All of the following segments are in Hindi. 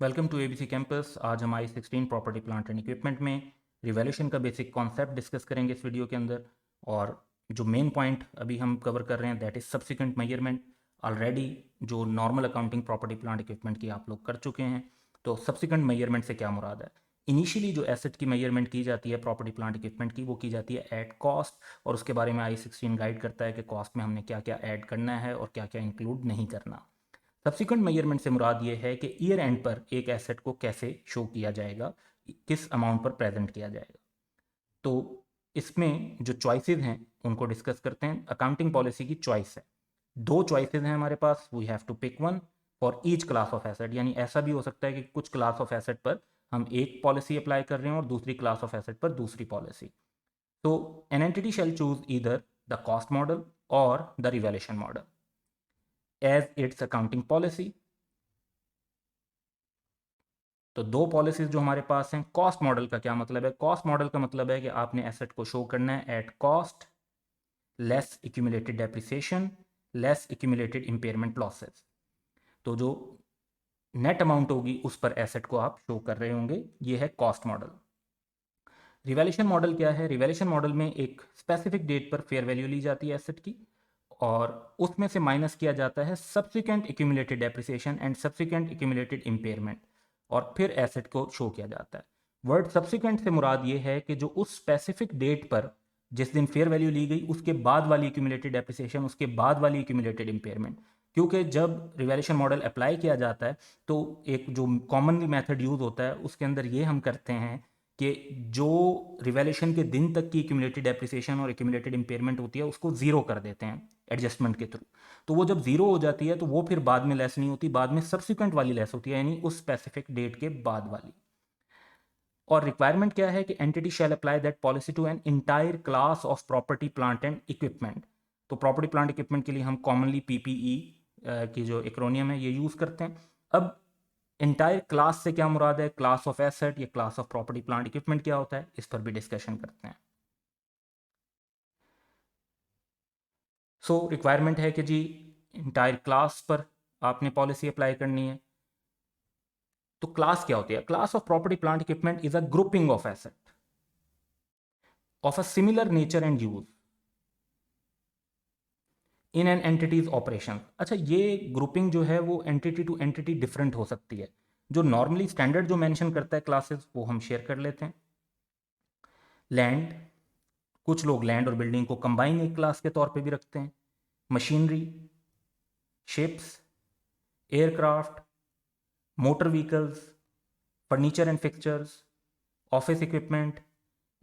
Welcome to ABC campus. आज हम I16 property plant and equipment में रिवैल्यूएशन का बेसिक कॉन्सेप्ट डिस्कस करेंगे इस वीडियो के अंदर। और जो मेन पॉइंट अभी हम कवर कर रहे हैं that is subsequent measurement. Already जो normal accounting property plant equipment की आप लोग कर चुके हैं, तो सब्सिक्वेंट मेजरमेंट से क्या मुराद है। इनिशियली जो एसेट की मेजरमेंट की जाती है प्रॉपर्टी प्लांट इक्विपमेंट की, वो की जाती है एट कॉस्ट, और उसके बारे में I16 गाइड करता है कि कॉस्ट में हमने क्या क्या ऐड करना है और क्या क्या इंक्लूड नहीं करना। सब्सिक्वेंट मेजरमेंट से मुराद ये है कि ईयर एंड पर एक एसेट को कैसे शो किया जाएगा, किस अमाउंट पर प्रेजेंट किया जाएगा। तो इसमें जो चॉइसेस हैं उनको डिस्कस करते हैं। अकाउंटिंग पॉलिसी की चॉइस है, दो चॉइसेस हैं हमारे पास। We have to pick one for each class of asset. यानी ऐसा भी हो सकता है कि कुछ क्लास ऑफ एसेट पर हम एक पॉलिसी अप्लाई कर रहे हैं और दूसरी क्लास ऑफ एसेट पर दूसरी पॉलिसी। तो an entity shall choose either the cost model और the revaluation model as its accounting policy. तो दो पॉलिसीज जो हमारे पास हैं। कॉस्ट मॉडल का क्या मतलब है? कॉस्ट मॉडल का मतलब है कि आपने एसेट को शो करना है at cost, less accumulated depreciation, less accumulated impairment losses. तो जो नेट अमाउंट होगी उस पर एसेट को आप शो कर रहे होंगे, ये है कॉस्ट मॉडल। रिवैल्यूएशन मॉडल क्या है? रिवैल्यूएशन मॉडल में एक स्पेसिफिक डेट पर फेयर वैल्यू ली जाती है एसेट की, और उसमें से माइनस किया जाता है subsequent accumulated depreciation and subsequent accumulated impairment, और फिर एसेट को शो किया जाता है। वर्ड सब्सिक्वेंट से मुराद ये है कि जो उस स्पेसिफिक डेट पर जिस दिन फेयर वैल्यू ली गई उसके बाद वाली एक्यूमुलेटेड डेप्रिसिएशन, उसके बाद वाली एक्यूमुलेटेड इंपेयरमेंट। क्योंकि जब रिवैल्यूएशन मॉडल अप्लाई किया जाता है तो एक जो कॉमनली मेथड यूज होता है उसके अंदर ये हम करते हैं कि जो रिवैल्यूएशन के दिन तक की एक्यूमुलेटेड डेप्रिसिएशन और एक्यूमुलेटेड इंपेयरमेंट होती है उसको जीरो कर देते हैं एडजस्टमेंट के थ्रू। तो वो जब जीरो हो जाती है तो वो फिर बाद में लेस नहीं होती, बाद में सब्सिक्वेंट वाली लेस होती है, यानी उस स्पेसिफिक डेट के बाद वाली। और रिक्वायरमेंट क्या है कि entity shall apply that policy to an entire class of property plant and equipment. तो प्रॉपर्टी प्लांट इक्विपमेंट के लिए हम कॉमनली पीपीई की जो एक्रोनियम है ये यूज करते हैं। अब इंटायर क्लास से क्या मुराद है? क्लास ऑफ एसेट या class of property plant equipment क्या होता है, इस पर भी डिस्कशन करते हैं। सो रिक्वायरमेंट है कि जी इंटायर क्लास पर आपने पॉलिसी अप्लाई करनी है। तो क्लास क्या होती है? Class of property plant equipment is a grouping of asset of a similar nature and use in an entities operation. अच्छा, ये ग्रुपिंग जो है वो एंटिटी टू एंटिटी डिफरेंट हो सकती है। जो नॉर्मली स्टैंडर्ड जो मेंशन करता है क्लासेस वो हम शेयर कर लेते हैं। लैंड, कुछ लोग लैंड और बिल्डिंग को कंबाइन एक क्लास के तौर पे भी रखते हैं। Machinery, ships, aircraft, motor vehicles, furniture and fixtures, office equipment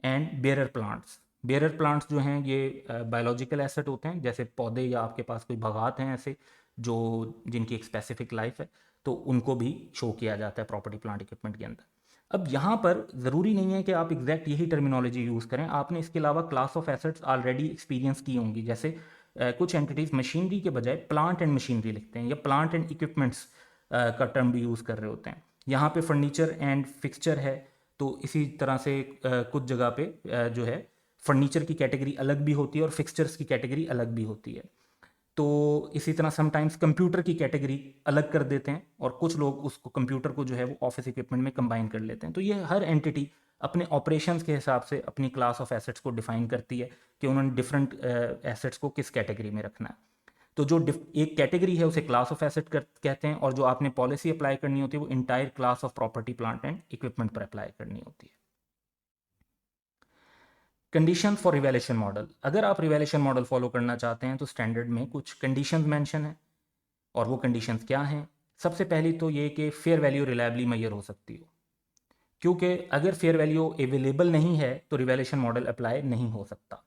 and bearer plants. Bearer plants जो हैं ये बायोलॉजिकल एसेट होते हैं, जैसे पौधे या आपके पास कोई बागात हैं ऐसे जो जिनकी एक स्पेसिफिक लाइफ है, तो उनको भी शो किया जाता है प्रॉपर्टी प्लांट इक्विपमेंट के अंदर। अब यहाँ पर ज़रूरी नहीं है कि आप एग्जैक्ट यही टर्मिनोलॉजी यूज़ करें, आपने इसके अलावा class of assets already experience की होंगी। जैसे कुछ एंटिटीज़ मशीनरी के बजाय प्लांट एंड मशीनरी लिखते हैं या प्लांट एंड इक्विपमेंट्स का टर्म भी यूज़ कर रहे होते हैं। यहाँ पे फर्नीचर एंड फिक्सचर है, तो इसी तरह से कुछ जगह पे जो है फर्नीचर की कैटेगरी अलग भी होती है और फिक्सचर्स की कैटेगरी अलग भी होती है। तो इसी तरह समटाइम्स कंप्यूटर की कैटेगरी अलग कर देते हैं और कुछ लोग उसको कंप्यूटर को जो है वो ऑफिस इक्विपमेंट में कंबाइन कर लेते हैं। तो ये हर एंटिटी अपने ऑपरेशंस के हिसाब से अपनी क्लास ऑफ एसेट्स को डिफाइन करती है कि उन्होंने डिफरेंट एसेट्स को किस कैटेगरी में रखना है। तो जो एक कैटेगरी है उसे क्लास ऑफ एसेट कहते हैं, और जो आपने पॉलिसी अप्लाई करनी होती है वो entire class of property plant and equipment पर अप्लाई करनी होती है। Condition for revaluation model. अगर आप रिवैल्यूएशन मॉडल फॉलो करना चाहते हैं तो स्टैंडर्ड में कुछ कंडीशंस मेंशन है, और वो कंडीशंस क्या हैं? सबसे पहली तो ये कि फेयर वैल्यू रिलायबली मेजर हो सकती हो, क्योंकि अगर फेयर वैल्यू अवेलेबल नहीं है तो रिवैल्यूएशन मॉडल अप्लाई नहीं हो सकता।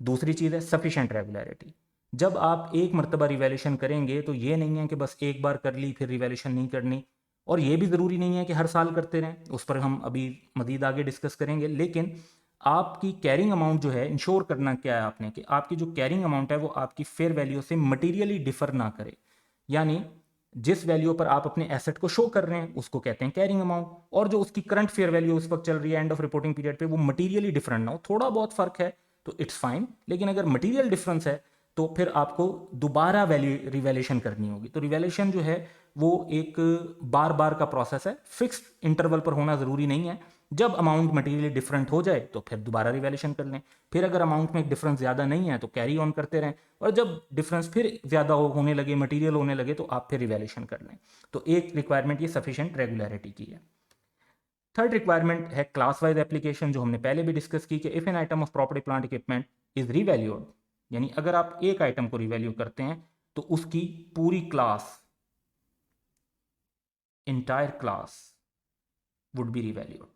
दूसरी चीज़ है सफिशेंट रेगुलरिटी। जब आप एक मरतबा रिवैल्यूएशन करेंगे तो ये नहीं है कि बस एक बार कर ली फिर रिवैल्यूएशन नहीं करनी, और ये भी ज़रूरी नहीं है कि हर साल करते रहें, उस पर हम अभी मज़ीद आगे डिस्कस करेंगे। लेकिन आपकी कैरिंग अमाउंट जो है इंश्योर करना क्या है आपने कि आपकी जो कैरिंग अमाउंट है वो आपकी फेयर वैल्यू से मटीरियली डिफर ना करे। यानी जिस वैल्यू पर आप अपने एसेट को शो कर रहे हैं उसको कहते हैं कैरिंग अमाउंट, और जो उसकी करंट फेयर वैल्यू उस वक्त चल रही है एंड ऑफ रिपोर्टिंग पीरियड पे वो मटीरियली डिफरेंट ना हो। थोड़ा बहुत फर्क है तो इट्स फाइन, लेकिन अगर मटीरियल डिफरेंस है तो फिर आपको दोबारा वैल्यू रिवैल्यूएशन करनी होगी। तो रिवैल्यूएशन जो है वो एक बार बार का प्रोसेस है, फिक्स्ड इंटरवल पर होना ज़रूरी नहीं है। जब अमाउंट मटेरियली डिफरेंट हो जाए तो फिर दोबारा रिवैल्यूएशन कर लें, फिर अगर अमाउंट में डिफरेंस ज़्यादा नहीं है तो कैरी ऑन करते रहें, और जब डिफरेंस फिर ज़्यादा होने लगे, मटेरियल होने लगे, तो आप फिर रिवैल्यूएशन कर लें। तो एक रिक्वायरमेंट ये सफिशिएंट रेगुलरिटी की है। थर्ड रिक्वायरमेंट है क्लास वाइज एप्लीकेशन, जो हमने पहले भी डिस्कस की कि if an item of property plant equipment is revalued, यानी अगर आप एक आइटम को रिवैल्यू करते हैं तो उसकी पूरी class, entire class would be revalued.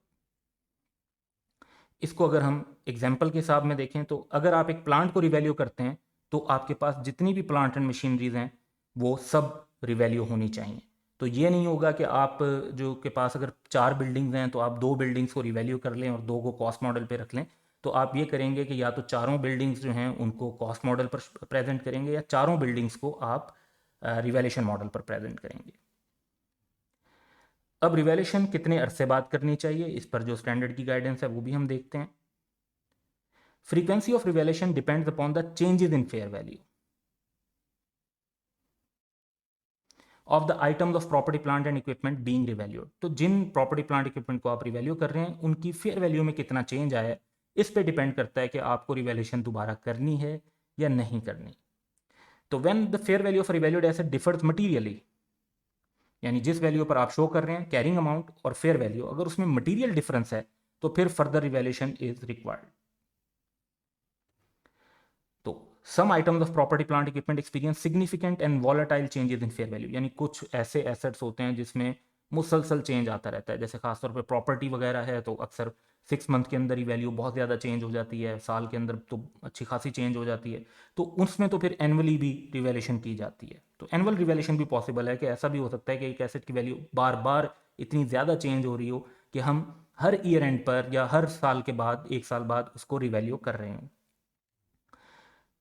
इसको अगर हम एग्जाम्पल के हिसाब में देखें तो अगर आप एक प्लांट को रिवैल्यू करते हैं तो आपके पास जितनी भी प्लांट एंड मशीनरीज हैं वो सब रिवैल्यू होनी चाहिए। तो ये नहीं होगा कि आप जो के पास अगर 4 बिल्डिंग्स हैं तो आप 2 बिल्डिंग्स को रिवैल्यू कर लें और 2 को कॉस्ट मॉडल पे रख लें। तो आप ये करेंगे कि या तो चारों बिल्डिंग्स जो हैं उनको कॉस्ट मॉडल पर प्रेजेंट करेंगे, या चारों बिल्डिंग्स को आप रिवैल्यूएशन मॉडल पर प्रेजेंट करेंगे। अब रिवैल्यूएशन कितने अरसे बाद करनी चाहिए, इस पर जो स्टैंडर्ड की गाइडेंस है वो भी हम देखते हैं। Frequency of revaluation depends upon the changes in fair value of the items of property plant and equipment being revalued. तो जिन प्रॉपर्टी प्लांट इक्विपमेंट को आप रिवैल्यू कर रहे हैं उनकी फेयर वैल्यू में कितना चेंज आया है, इस पे डिपेंड करता है कि आपको रिवैल्यूएशन दोबारा करनी है या नहीं करनी। तो when the fair value of revalued asset differs materially, यानी जिस वैल्यू पर आप शो कर रहे हैं कैरिंग अमाउंट और फेयर वैल्यू, अगर उसमें मटीरियल डिफरेंस है तो फिर फर्दर रिवैल्यूएशन इज रिक्वायर्ड। तो some items of property plant equipment experience significant and volatile changes in fair value, यानी कुछ ऐसे एसेट्स होते हैं जिसमें मुसलसल चेंज आता रहता है। जैसे खासतौर पे प्रॉपर्टी वगैरह है तो अक्सर 6 मंथ के अंदर ही वैल्यू बहुत ज़्यादा चेंज हो जाती है, साल के अंदर तो अच्छी खासी चेंज हो जाती है। तो उसमें तो फिर एनुअली भी रिवैल्यूएशन की जाती है। तो एनुअल रिवैल्यूएशन भी पॉसिबल है कि ऐसा भी हो सकता है कि एक एसेट की वैल्यू बार बार इतनी ज़्यादा चेंज हो रही हो कि हम हर ईयर एंड पर या हर साल के बाद, 1 साल बाद उसको रिवैल्यू कर रहे हों।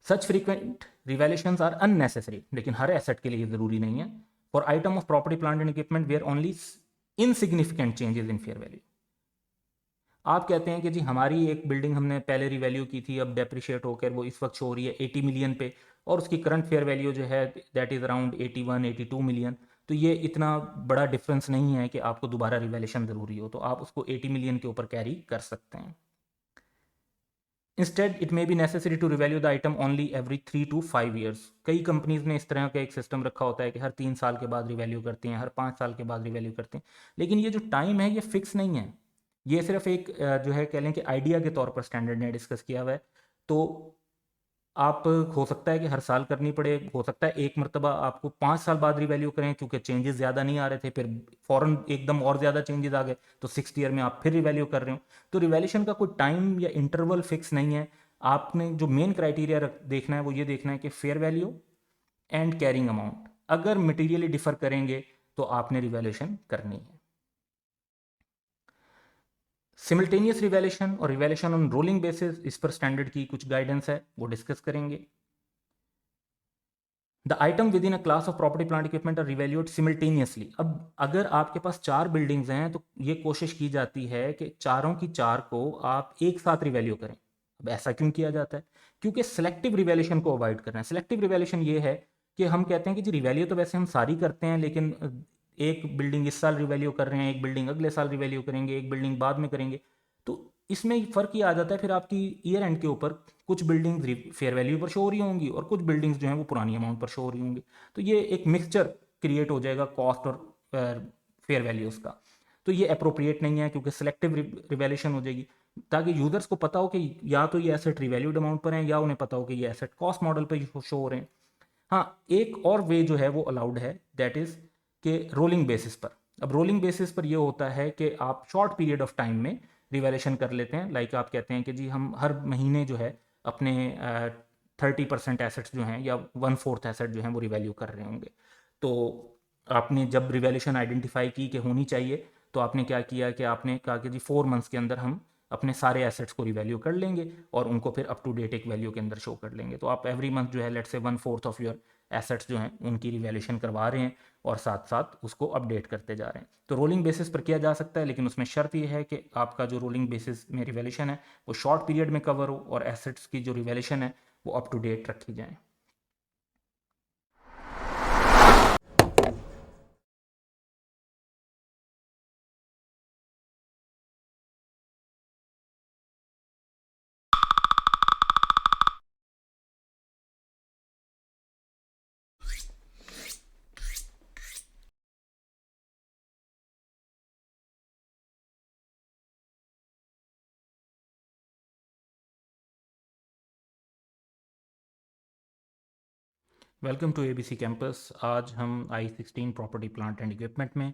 Such frequent revaluations are unnecessary, लेकिन हर एसेट के लिए ज़रूरी नहीं है। For item of property plant and equipment where only insignificant changes in fair value. आप कहते हैं कि जी हमारी एक बिल्डिंग हमने पहले रिवैल्यू की थी, अब डेप्रिशिएट होकर वो इस वक्त शो हो रही है 80 मिलियन पे, और उसकी करंट फेयर वैल्यू जो है दैट इज़ अराउंड 81-82 मिलियन। तो ये इतना बड़ा डिफरेंस नहीं है कि आपको दोबारा रिवैल्यूएशन ज़रूरी हो, तो आप उसको 80 मिलियन के ऊपर कैरी कर सकते हैं। Instead it may be necessary to revalue the item only every 3 to 5 years। कई कंपनीज ने इस तरह का एक सिस्टम रखा होता है कि हर 3 साल के बाद रिवैल्यू करते हैं, हर 5 साल के बाद रिवैल्यू करते हैं। लेकिन ये जो टाइम है ये फिक्स नहीं है, ये सिर्फ एक जो है कह लें कि आइडिया के तौर पर स्टैंडर्ड ने डिस्कस किया हुआ है। तो आप हो सकता है कि हर साल करनी पड़े, हो सकता है एक मरतबा आपको 5 साल बाद रिवैल्यू करें क्योंकि चेंजेस ज़्यादा नहीं आ रहे थे, फिर फ़ौरन एकदम और ज़्यादा चेंजेस आ गए तो 6th ईयर में आप फिर रिवैल्यू कर रहे हो। तो रिवैल्यूएशन का कोई टाइम या इंटरवल फिक्स नहीं है। आपने जो मेन क्राइटेरिया देखना है वो ये देखना है कि fair value and carrying amount अगर मटीरियली डिफर करेंगे तो आपने रिवैल्यूएशन करनी है। सिमिल्टेनियस रिवैल्यूएशन और रिवैल्यूएशन ऑन रोलिंग बेसिस, इस पर स्टैंडर्ड की कुछ गाइडेंस है वो डिस्कस करेंगे। The item within a class of property plant equipment are revalued simultaneously. अब अगर आपके पास 4 बिल्डिंग्स हैं तो ये कोशिश की जाती है कि चारों की चार को आप एक साथ रिवैल्यू करें। अब ऐसा क्यों किया जाता है? क्योंकि सिलेक्टिव रिवैल्यूएशन को अवॉइड करना है। सिलेक्टिव रिवैल्यूएशन ये है कि हम कहते हैं कि जी रिवैल्यू तो वैसे हम सारी करते हैं, लेकिन एक बिल्डिंग इस साल रिवैल्यू कर रहे हैं, एक बिल्डिंग अगले साल रिवैल्यू करेंगे, एक बिल्डिंग बाद में करेंगे। तो इसमें फ़र्क ये आ जाता है फिर आपकी ईयर एंड के ऊपर, कुछ बिल्डिंग्स फेयर वैल्यू पर शो हो रही होंगी और कुछ बिल्डिंग्स जो हैं वो पुरानी अमाउंट पर शो हो रही होंगी। तो ये एक मिक्सचर क्रिएट हो जाएगा कॉस्ट और फेयर वैल्यूज़ का। तो ये अप्रोप्रिएट नहीं है क्योंकि सिलेक्टिव रिवैल्यूएशन हो जाएगी, ताकि यूजर्स को पता हो कि या तो ये एसेट रिवैल्यूड अमाउंट पर हैं या उन्हें पता हो कि ये एसेट कॉस्ट मॉडल पर शो हो रहे हैं। हाँ, एक और वे जो है वो अलाउड है, दैट इज़ कि रोलिंग बेसिस पर। अब रोलिंग बेसिस पर ये होता है कि आप शॉर्ट पीरियड ऑफ टाइम में रिवैल्यूएशन कर लेते हैं। लाइक आप कहते हैं कि जी हम हर महीने जो है अपने 30% एसेट्स जो हैं या 1/4 एसेट जो हैं वो रिवैल्यू कर रहे होंगे। तो आपने जब रिवैल्यूएशन आइडेंटिफाई की कि होनी चाहिए तो आपने क्या किया कि आपने कहा कि जी 4 मंथ्स के अंदर हम अपने सारे एसेट्स को रिवैल्यू कर लेंगे और उनको फिर अप टू डेट एक वैल्यू के अंदर शो कर लेंगे। तो आप एवरी मंथ जो है let's say 1/4 of your assets जो हैं उनकी रिवैल्यूएशन करवा रहे हैं और साथ साथ उसको अपडेट करते जा रहे हैं। तो रोलिंग बेसिस पर किया जा सकता है, लेकिन उसमें शर्त यह है कि आपका जो रोलिंग बेसिस में रिवैल्यूएशन है वो शॉर्ट पीरियड में कवर हो और एसेट्स की जो रिवैल्यूएशन है वो अप टू डेट रखी जाए। Welcome to ABC campus. आज हम I-16 property plant and equipment में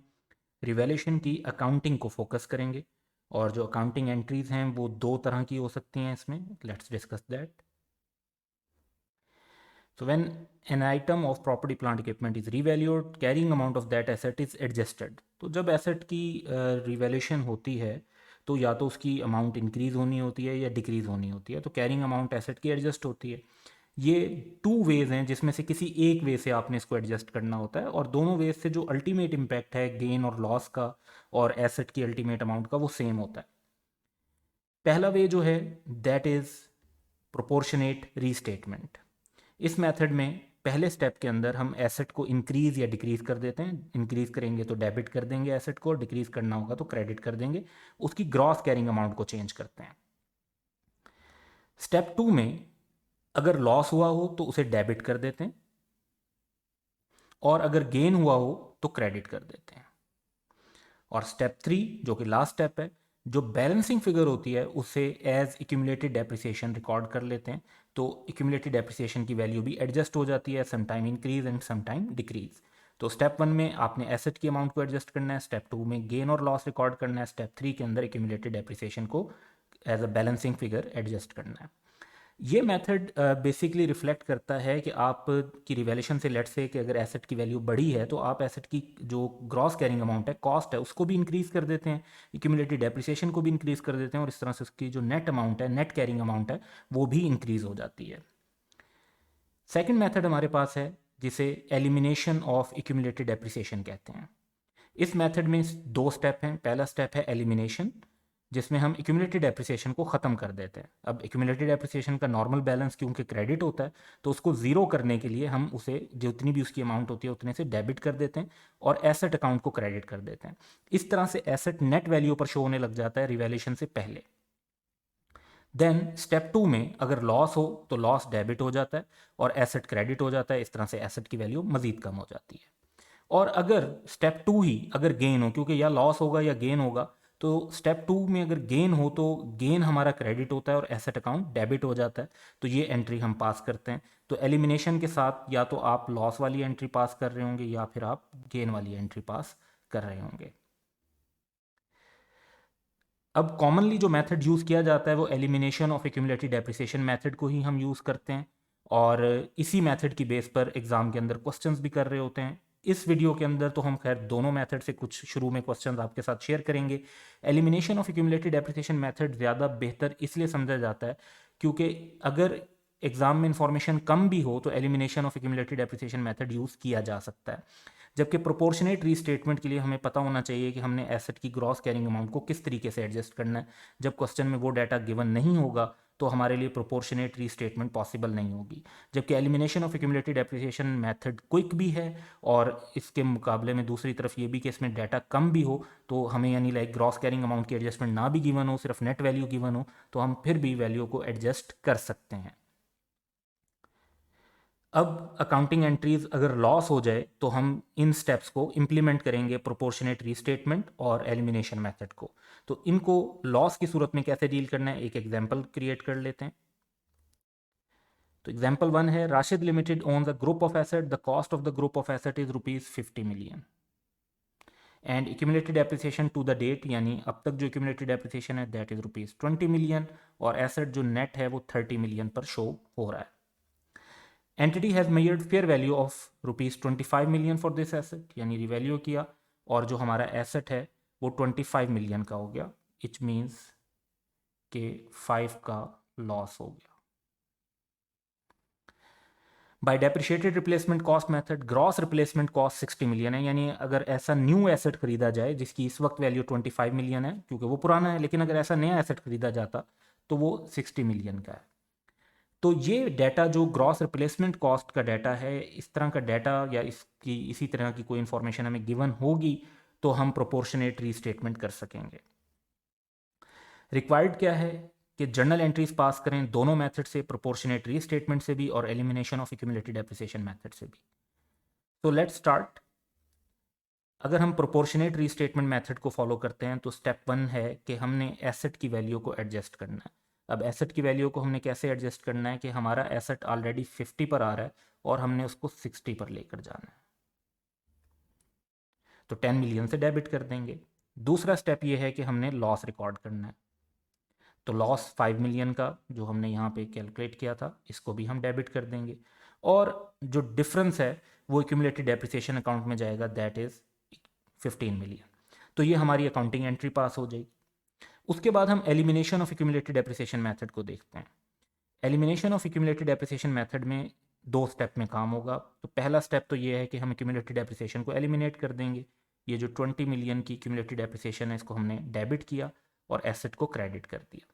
रिवैल्यूएशन की अकाउंटिंग को फोकस करेंगे और जो अकाउंटिंग एंट्रीज हैं वो दो तरह की हो सकती हैं इसमें। Let's discuss that. So when an item of property plant equipment is revalued, carrying amount of that asset is adjusted. तो जब एसेट की रिवैल्यूएशन होती है तो या तो उसकी अमाउंट इंक्रीज होनी होती है या डिक्रीज होनी होती है, तो कैरिंग अमाउंट एसेट की एडजस्ट होती है। ये टू वेज हैं जिसमें से किसी एक वे से आपने इसको एडजस्ट करना होता है, और दोनों वेज से जो अल्टीमेट इम्पैक्ट है गेन और लॉस का और एसेट की अल्टीमेट अमाउंट का वो सेम होता है। पहला वे जो है दैट इज़ प्रोपोर्शनेट रीस्टेटमेंट। इस मेथड में पहले स्टेप के अंदर हम एसेट को इंक्रीज या डिक्रीज कर देते हैं। इंक्रीज करेंगे तो डेबिट कर देंगे एसेट को, डिक्रीज करना होगा तो क्रेडिट कर देंगे। उसकी ग्रॉस कैरिंग अमाउंट को चेंज करते हैं। स्टेप 2 में अगर लॉस हुआ हो तो उसे डेबिट कर देते हैं, और अगर गेन हुआ हो तो क्रेडिट कर देते हैं। और स्टेप 3 जो कि लास्ट स्टेप है, जो बैलेंसिंग फिगर होती है उसे एज एक्यूमुलेटेड डेप्रिसिएशन रिकॉर्ड कर लेते हैं। तो एक्यूमुलेटेड डेप्रिसिएशन की वैल्यू भी एडजस्ट हो जाती है, some time increase and some time decrease. तो स्टेप 1 में आपने एसेट की अमाउंट को एडजस्ट करना है, स्टेप 2 में गेन और लॉस रिकॉर्ड करना है, स्टेप 3 के अंदर एक्यूमुलेटेड डेप्रिसिएशन को as a balancing figure adjust करना है। ये मेथड बेसिकली रिफ्लेक्ट करता है कि आप की रिवैल्यूएशन से लेट से कि अगर एसेट की वैल्यू बढ़ी है तो आप एसेट की जो ग्रॉस कैरिंग अमाउंट है, कॉस्ट है, उसको भी इंक्रीज कर देते हैं, एक्यूमुलेटेड डेप्रिसिएशन को भी इंक्रीज कर देते हैं, और इस तरह से उसकी जो नेट अमाउंट है, नेट कैरिंग अमाउंट है, वो भी इंक्रीज हो जाती है। सेकेंड मेथड हमारे पास है जिसे एलिमिनेशन ऑफ एक्यूमुलेटेड डेप्रिसिएशन कहते हैं। इस मेथड में दो स्टेप हैं। पहला स्टेप है एलिमिनेशन, जिसमें हम एक्यूमुलेटेड डेप्रिसिएशन को ख़त्म कर देते हैं। अब एक्यूमुलेटेड डेप्रिसिएशन का नॉर्मल बैलेंस क्योंकि क्रेडिट होता है, तो उसको ज़ीरो करने के लिए हम उसे जितनी भी उसकी अमाउंट होती है उतने से डेबिट कर देते हैं और एसेट अकाउंट को क्रेडिट कर देते हैं। इस तरह से एसेट नेट वैल्यू पर शो होने लग जाता है रिवैल्यूएशन से पहले। देन स्टेप 2 में अगर लॉस हो तो लॉस डेबिट हो जाता है और एसेट क्रेडिट हो जाता है। इस तरह से एसेट की वैल्यू मज़ीद कम हो जाती है। और अगर स्टेप 2 ही अगर गेन हो, क्योंकि या लॉस होगा या गेन होगा, तो स्टेप 2 में अगर गेन हो तो गेन हमारा क्रेडिट होता है और एसेट अकाउंट डेबिट हो जाता है। तो ये एंट्री हम पास करते हैं। तो एलिमिनेशन के साथ या तो आप लॉस वाली एंट्री पास कर रहे होंगे या फिर आप गेन वाली एंट्री पास कर रहे होंगे। अब कॉमनली जो मेथड यूज़ किया जाता है वो elimination of accumulated depreciation method को ही हम यूज़ करते हैं, और इसी मेथड की बेस पर एग्ज़ाम के अंदर क्वेश्चंस भी कर रहे होते हैं। इस वीडियो के अंदर तो हम खैर दोनों मेथड से कुछ शुरू में क्वेश्चंस आपके साथ शेयर करेंगे। Elimination of accumulated depreciation method ज़्यादा बेहतर इसलिए समझा जाता है क्योंकि अगर एग्ज़ाम में इंफॉर्मेशन कम भी हो तो elimination of accumulated depreciation method use किया जा सकता है। जबकि प्रोपोर्शनेट रीस्टेटमेंट के लिए हमें पता होना चाहिए कि हमने एसेट की ग्रॉस कैरिंग अमाउंट को किस तरीके से एडजस्ट करना है। जब क्वेश्चन में वो डाटा गिवन नहीं होगा तो हमारे लिए प्रोपोर्शनेट रीस्टेटमेंट पॉसिबल नहीं होगी। जबकि elimination of accumulated depreciation method quick भी है, और इसके मुकाबले में दूसरी तरफ ये भी कि इसमें डाटा कम भी हो, तो हमें यानी लाइक ग्रॉस कैरिंग अमाउंट की एडजस्टमेंट ना भी गिवन हो, सिर्फ नेट वैल्यू गिवन हो, तो हम फिर भी वैल्यू को एडजस्ट कर सकते हैं। अब अकाउंटिंग एंट्रीज अगर लॉस हो जाए तो हम इन स्टेप्स को इम्प्लीमेंट करेंगे, प्रोपोर्शनेट रीस्टेटमेंट और एलिमिनेशन मेथड को। तो इनको लॉस की सूरत में कैसे डील करना है, एक एग्जांपल क्रिएट कर लेते हैं। तो एग्जांपल 1 है, Rashid limited owns a group of asset, the cost of the group of asset is ₹50 million and accumulated depreciation to the date, यानी अब तक जो एक्यूमुलेटेड डेप्रिसिएशन है दैट इज ₹20 मिलियन, और एसेट जो नेट है वो 30 मिलियन पर शो हो रहा है। Entity has measured fair value of ₹25 million for this asset, यानी रिवैल्यू किया, और जो हमारा एसेट है वो 25 मिलियन का हो गया। इट मीन्स के 5 का लॉस हो गया। By depreciated replacement cost method, gross replacement cost 60 million है, यानी अगर ऐसा न्यू एसेट खरीदा जाए जिसकी इस वक्त वैल्यू 25 मिलियन है क्योंकि वो पुराना है, लेकिन अगर ऐसा नया एसेट खरीदा जाता तो वो 60 मिलियन का है। तो ये डाटा जो ग्रॉस रिप्लेसमेंट कॉस्ट का डाटा है, इस तरह का डाटा या इसकी इसी तरह की कोई इन्फॉर्मेशन हमें गिवन होगी तो हम प्रोपोर्शनेट रीस्टेटमेंट कर सकेंगे। रिक्वायर्ड क्या है कि जर्नल एंट्रीज पास करें दोनों मेथड से, प्रोपोर्शनेट रीस्टेटमेंट से भी और elimination of accumulated depreciation method से भी। तो लेट्स स्टार्ट। अगर हम प्रोपोर्शनेट रीस्टेटमेंट मेथड को फॉलो करते हैं तो स्टेप 1 है कि हमने एसेट की वैल्यू को एडजस्ट करना है। अब एसेट की वैल्यू को हमने कैसे एडजस्ट करना है कि हमारा एसेट ऑलरेडी 50 पर आ रहा है और हमने उसको 60 पर लेकर जाना है, तो 10 मिलियन से डेबिट कर देंगे। दूसरा स्टेप ये है कि हमने लॉस रिकॉर्ड करना है, तो लॉस 5 मिलियन का जो हमने यहाँ पे कैलकुलेट किया था इसको भी हम डेबिट कर देंगे, और जो डिफरेंस है वो एक्यूमुलेटेड डेप्रिसिएशन अकाउंट में जाएगा, दैट इज़ 15 मिलियन। तो ये हमारी अकाउंटिंग एंट्री पास हो जाएगी। उसके बाद हम elimination of accumulated depreciation method को देखते हैं। Elimination of accumulated depreciation method में 2 स्टेप में काम होगा। तो पहला स्टेप तो ये है कि हम एक्यूमुलेटेड डेप्रिसिएशन को एलिमिनेट कर देंगे। ये जो 20 मिलियन की एक्यूमुलेटेड डेप्रिसिएशन है इसको हमने डेबिट किया और एसेट को क्रेडिट कर दिया,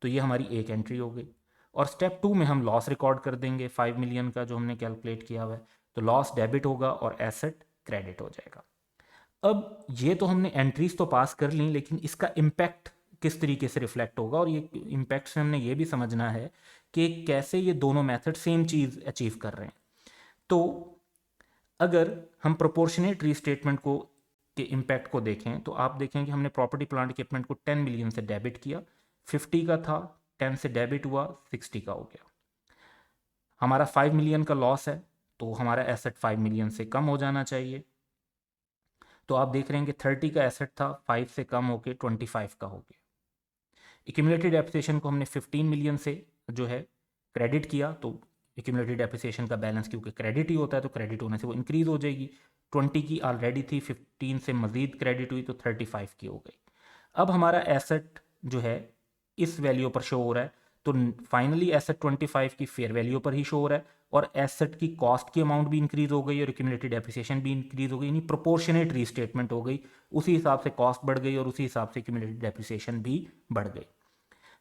तो ये हमारी एक एंट्री हो गई। और स्टेप 2 में हम लॉस रिकॉर्ड कर देंगे 5 मिलियन का जो हमने कैलकुलेट किया हुआ है, तो लॉस डेबिट होगा और एसेट क्रेडिट हो जाएगा। अब ये तो हमने एंट्रीज तो पास कर ली, लेकिन इसका इम्पैक्ट किस तरीके से रिफ्लेक्ट होगा, और ये इम्पैक्ट से हमने ये भी समझना है कि कैसे ये दोनों मेथड सेम चीज़ अचीव कर रहे हैं। तो अगर हम प्रोपोर्शनेट रीस्टेटमेंट को के इम्पैक्ट को देखें तो आप देखें कि हमने प्रॉपर्टी प्लांट इक्विपमेंट को 10 मिलियन से डेबिट किया, 50 का था, 10 से डेबिट हुआ, 60 का हो गया। हमारा 5 मिलियन का लॉस है, तो हमारा एसेट 5 मिलियन से कम हो जाना चाहिए। तो आप देख रहे हैं कि 30 का एसेट था, 5 से कम होकर 25 का हो गया। एक्यूमुलेटेड डेप्रिसिएशन को हमने 15 मिलियन से जो है क्रेडिट किया, तो एक्यूमुलेटेड डेप्रिसिएशन का बैलेंस क्योंकि क्रेडिट ही होता है तो क्रेडिट होने से वो इंक्रीज हो जाएगी। 20 की ऑलरेडी थी, 15 से मजीद क्रेडिट हुई तो 35 की हो गई। अब हमारा एसेट जो है इस वैल्यू पर शो हो रहा है, तो फाइनली एसेट 25 की फेयर वैल्यू पर ही शो हो रहा है, और एसेट की कॉस्ट की अमाउंट भी इंक्रीज हो गई और एक्यूमुलेटेड डेप्रिसिएशन भी इंक्रीज हो गई, यानी प्रोपोर्शनेट रीस्टेटमेंट हो गई। उसी हिसाब से कॉस्ट बढ़ गई और उसी हिसाब से एक्यूमुलेटेड डेप्रिसिएशन भी बढ़ गई।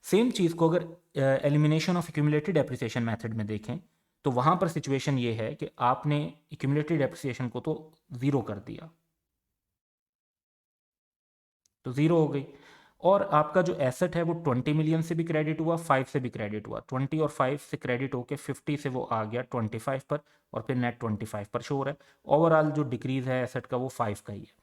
सेम चीज़ को अगर elimination of accumulated depreciation method में देखें तो वहाँ पर सिचुएशन ये है कि आपने एक्यूमुलेटेड डेप्रिसिएशन को तो ज़ीरो कर दिया, तो ज़ीरो हो गई, और आपका जो एसेट है वो 20 मिलियन से भी क्रेडिट हुआ, 5 से भी क्रेडिट हुआ, 20 और 5 से क्रेडिट होकर 50 से वो आ गया 25 पर, और फिर नेट 25 पर शो हो रहा है। ओवरऑल जो डिक्रीज है एसेट का वो 5 का ही है।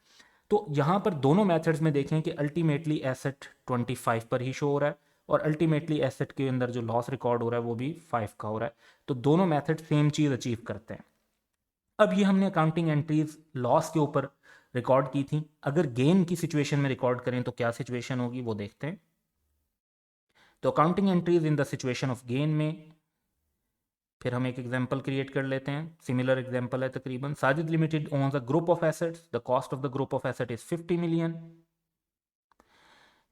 तो यहाँ पर दोनों मेथड्स में देखें कि अल्टीमेटली एसेट 25 पर ही शो हो रहा है, और अल्टीमेटली एसेट के अंदर जो लॉस रिकॉर्ड हो रहा है वो भी 5 का हो रहा है। तो दोनों मेथड सेम चीज़ अचीव करते हैं। अब ये हमने अकाउंटिंग एंट्रीज लॉस के ऊपर रिकॉर्ड की थी। अगर गेन की सिचुएशन में रिकॉर्ड करें तो क्या सिचुएशन होगी वो देखते हैं। तो accounting entries in the situation of gain में फिर हम एक एग्जांपल क्रिएट कर लेते हैं। सिमिलर एग्जांपल है तकरीबन, Sajid limited owns a group of assets, the cost of the group of asset is 50 million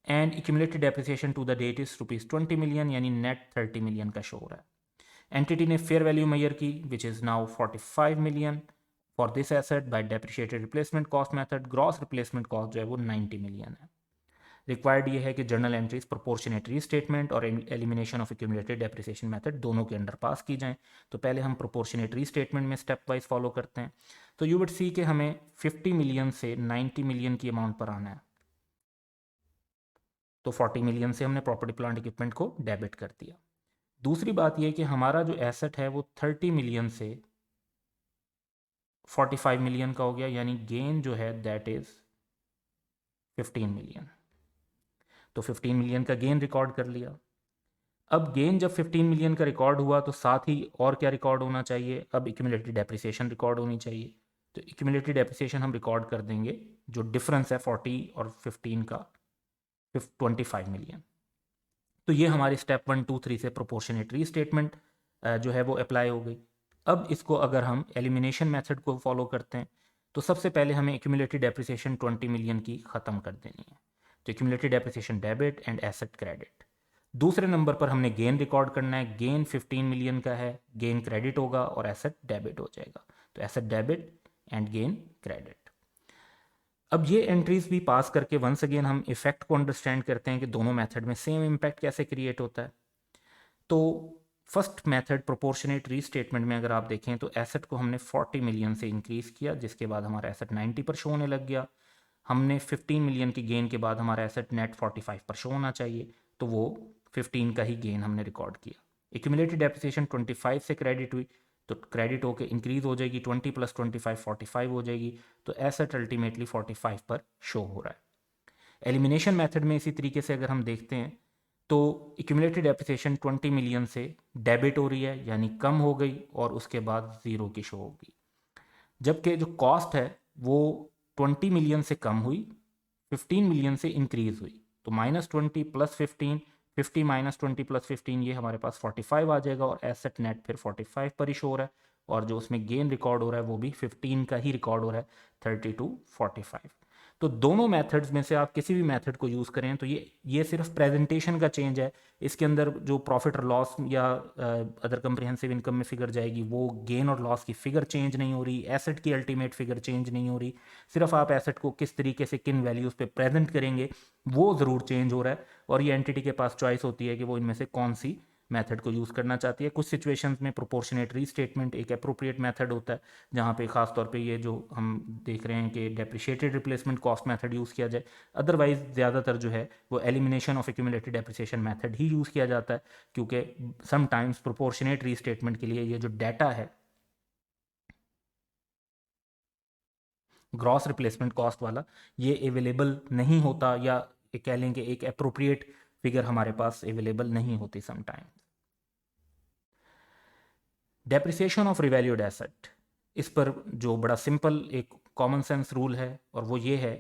and accumulated depreciation to the date is rupees 20 million, यानी नेट 30 मिलियन का शो हो रहा है। एंटिटी ने फेयर वैल्यू मेजर की which is now 45 million for this asset by depreciated replacement cost method. Gross replacement cost जो है वो 90 मिलियन है। रिक्वायर्ड ये है कि जर्नल एंट्रीज प्रोपोर्शनेट रीस्टेटमेंट और elimination of accumulated depreciation method दोनों के अंडर पास की जाएं। तो पहले हम प्रोपोर्शनेट रीस्टेटमेंट में स्टेप वाइज फॉलो करते हैं। तो यू वुड सी कि हमें 50 मिलियन से 90 मिलियन की अमाउंट पर आना है, तो 40 मिलियन से हमने प्रॉपर्टी प्लांट इक्विपमेंट को डेबिट कर दिया। दूसरी बात यह कि हमारा जो एसेट है वो 30 मिलियन से 45 मिलियन का हो गया, यानी गेन जो है दैट इज 15 मिलियन। तो 15 मिलियन का गेन रिकॉर्ड कर लिया। अब गेन जब 15 मिलियन का रिकॉर्ड हुआ तो साथ ही और क्या रिकॉर्ड होना चाहिए, अब एक्यूमुलेटेड डेप्रिसिएशन रिकॉर्ड होनी चाहिए। तो एक्यूमुलेटेड डेप्रिसिएशन हम रिकॉर्ड कर देंगे, जो डिफरेंस है 40 और 15 का 25 मिलियन। तो ये हमारी स्टेप 1 2 3 से प्रोपोर्शनेट रीस्टेटमेंट जो है वो अप्लाई हो गई। अब इसको अगर हम एलिमिनेशन मेथड को फॉलो करते हैं तो सबसे पहले हमें एक्यूमुलेटेड डेप्रिसिएशन 20 मिलियन की ख़त्म कर देनी है। तो accumulated depreciation debit and asset credit. दूसरे नंबर पर हमने गेन रिकॉर्ड करना है। गेन 15 मिलियन का है, गेन क्रेडिट होगा और एसेट डेबिट हो जाएगा। तो asset debit and gain credit. अब ये एंट्रीज भी पास करके वंस अगेन हम इफेक्ट को अंडरस्टैंड करते हैं कि दोनों मेथड में सेम इम्पैक्ट कैसे क्रिएट होता है। तो फर्स्ट मेथड प्रोपोर्शनेट रीस्टेटमेंट में अगर आप देखें तो एसेट को हमने 40 मिलियन से इंक्रीज़ किया, जिसके बाद हमारा एसेट 90 पर शो होने लग गया। हमने 15 मिलियन की गेन के बाद हमारा एसेट नेट 45 पर शो होना चाहिए, तो वो 15 का ही गेन हमने रिकॉर्ड किया। एक्यूमुलेटेड डेप्रिसिएशन 25 से क्रेडिट हुई, तो क्रेडिट होकर इंक्रीज हो जाएगी, 20 + 25 45 हो जाएगी। तो एसेट अल्टीमेटली 45 पर शो हो रहा है। एलिमिनेशन मेथड में इसी तरीके से अगर हम देखते हैं तो एक्यूमुलेटेड डेप्रिसिएशन 20 मिलियन से डेबिट हो रही है यानी कम हो गई और उसके बाद ज़ीरो की शो होगी, जबकि जो कॉस्ट है वो 20 मिलियन से कम हुई, 15 मिलियन से इंक्रीज हुई। तो -20 + 15, 50 -20 + 15 ये हमारे पास 45 आ जाएगा और एसेट नेट फिर 45 पर ही शो हो रहा है और जो उसमें गेन रिकॉर्ड हो रहा है वो भी 15 का ही रिकॉर्ड हो रहा है 32 45। तो दोनों मेथड्स में से आप किसी भी मेथड को यूज़ करें तो ये सिर्फ प्रेजेंटेशन का चेंज है। इसके अंदर जो प्रॉफिट और लॉस या अदर कंप्रिहेंसिव इनकम में फिगर जाएगी वो गेन और लॉस की फिगर चेंज नहीं हो रही, एसेट की अल्टीमेट फिगर चेंज नहीं हो रही, सिर्फ आप एसेट को किस तरीके से किन वैल्यूज़ पे प्रेजेंट करेंगे वो ज़रूर चेंज हो रहा है। और ये एंटिटी के पास चॉइस होती है कि वो इनमें से कौन सी मेथड को यूज़ करना चाहती है। कुछ सिचुएशंस में प्रोपोर्शनेट रीस्टेटमेंट एक अप्रोप्रिएट मेथड होता है जहाँ पे खास तौर पे ये जो हम देख रहे हैं कि depreciated replacement cost method use किया जाए। अदरवाइज ज़्यादातर जो है वो elimination of accumulated depreciation method he use किया जाता है, क्योंकि समटाइम्स प्रोपोर्शनेट रीस्टेटमेंट के लिए ये जो डाटा है ग्रॉस रिप्लेसमेंट कॉस्ट वाला ये अवेलेबल नहीं होता, या कह लें कि एक अप्रोप्रिएट फिगर हमारे पास अवेलेबल नहीं होती sometime. Depreciation of revalued asset, इस पर जो बड़ा सिंपल एक कॉमन सेंस रूल है और वो ये है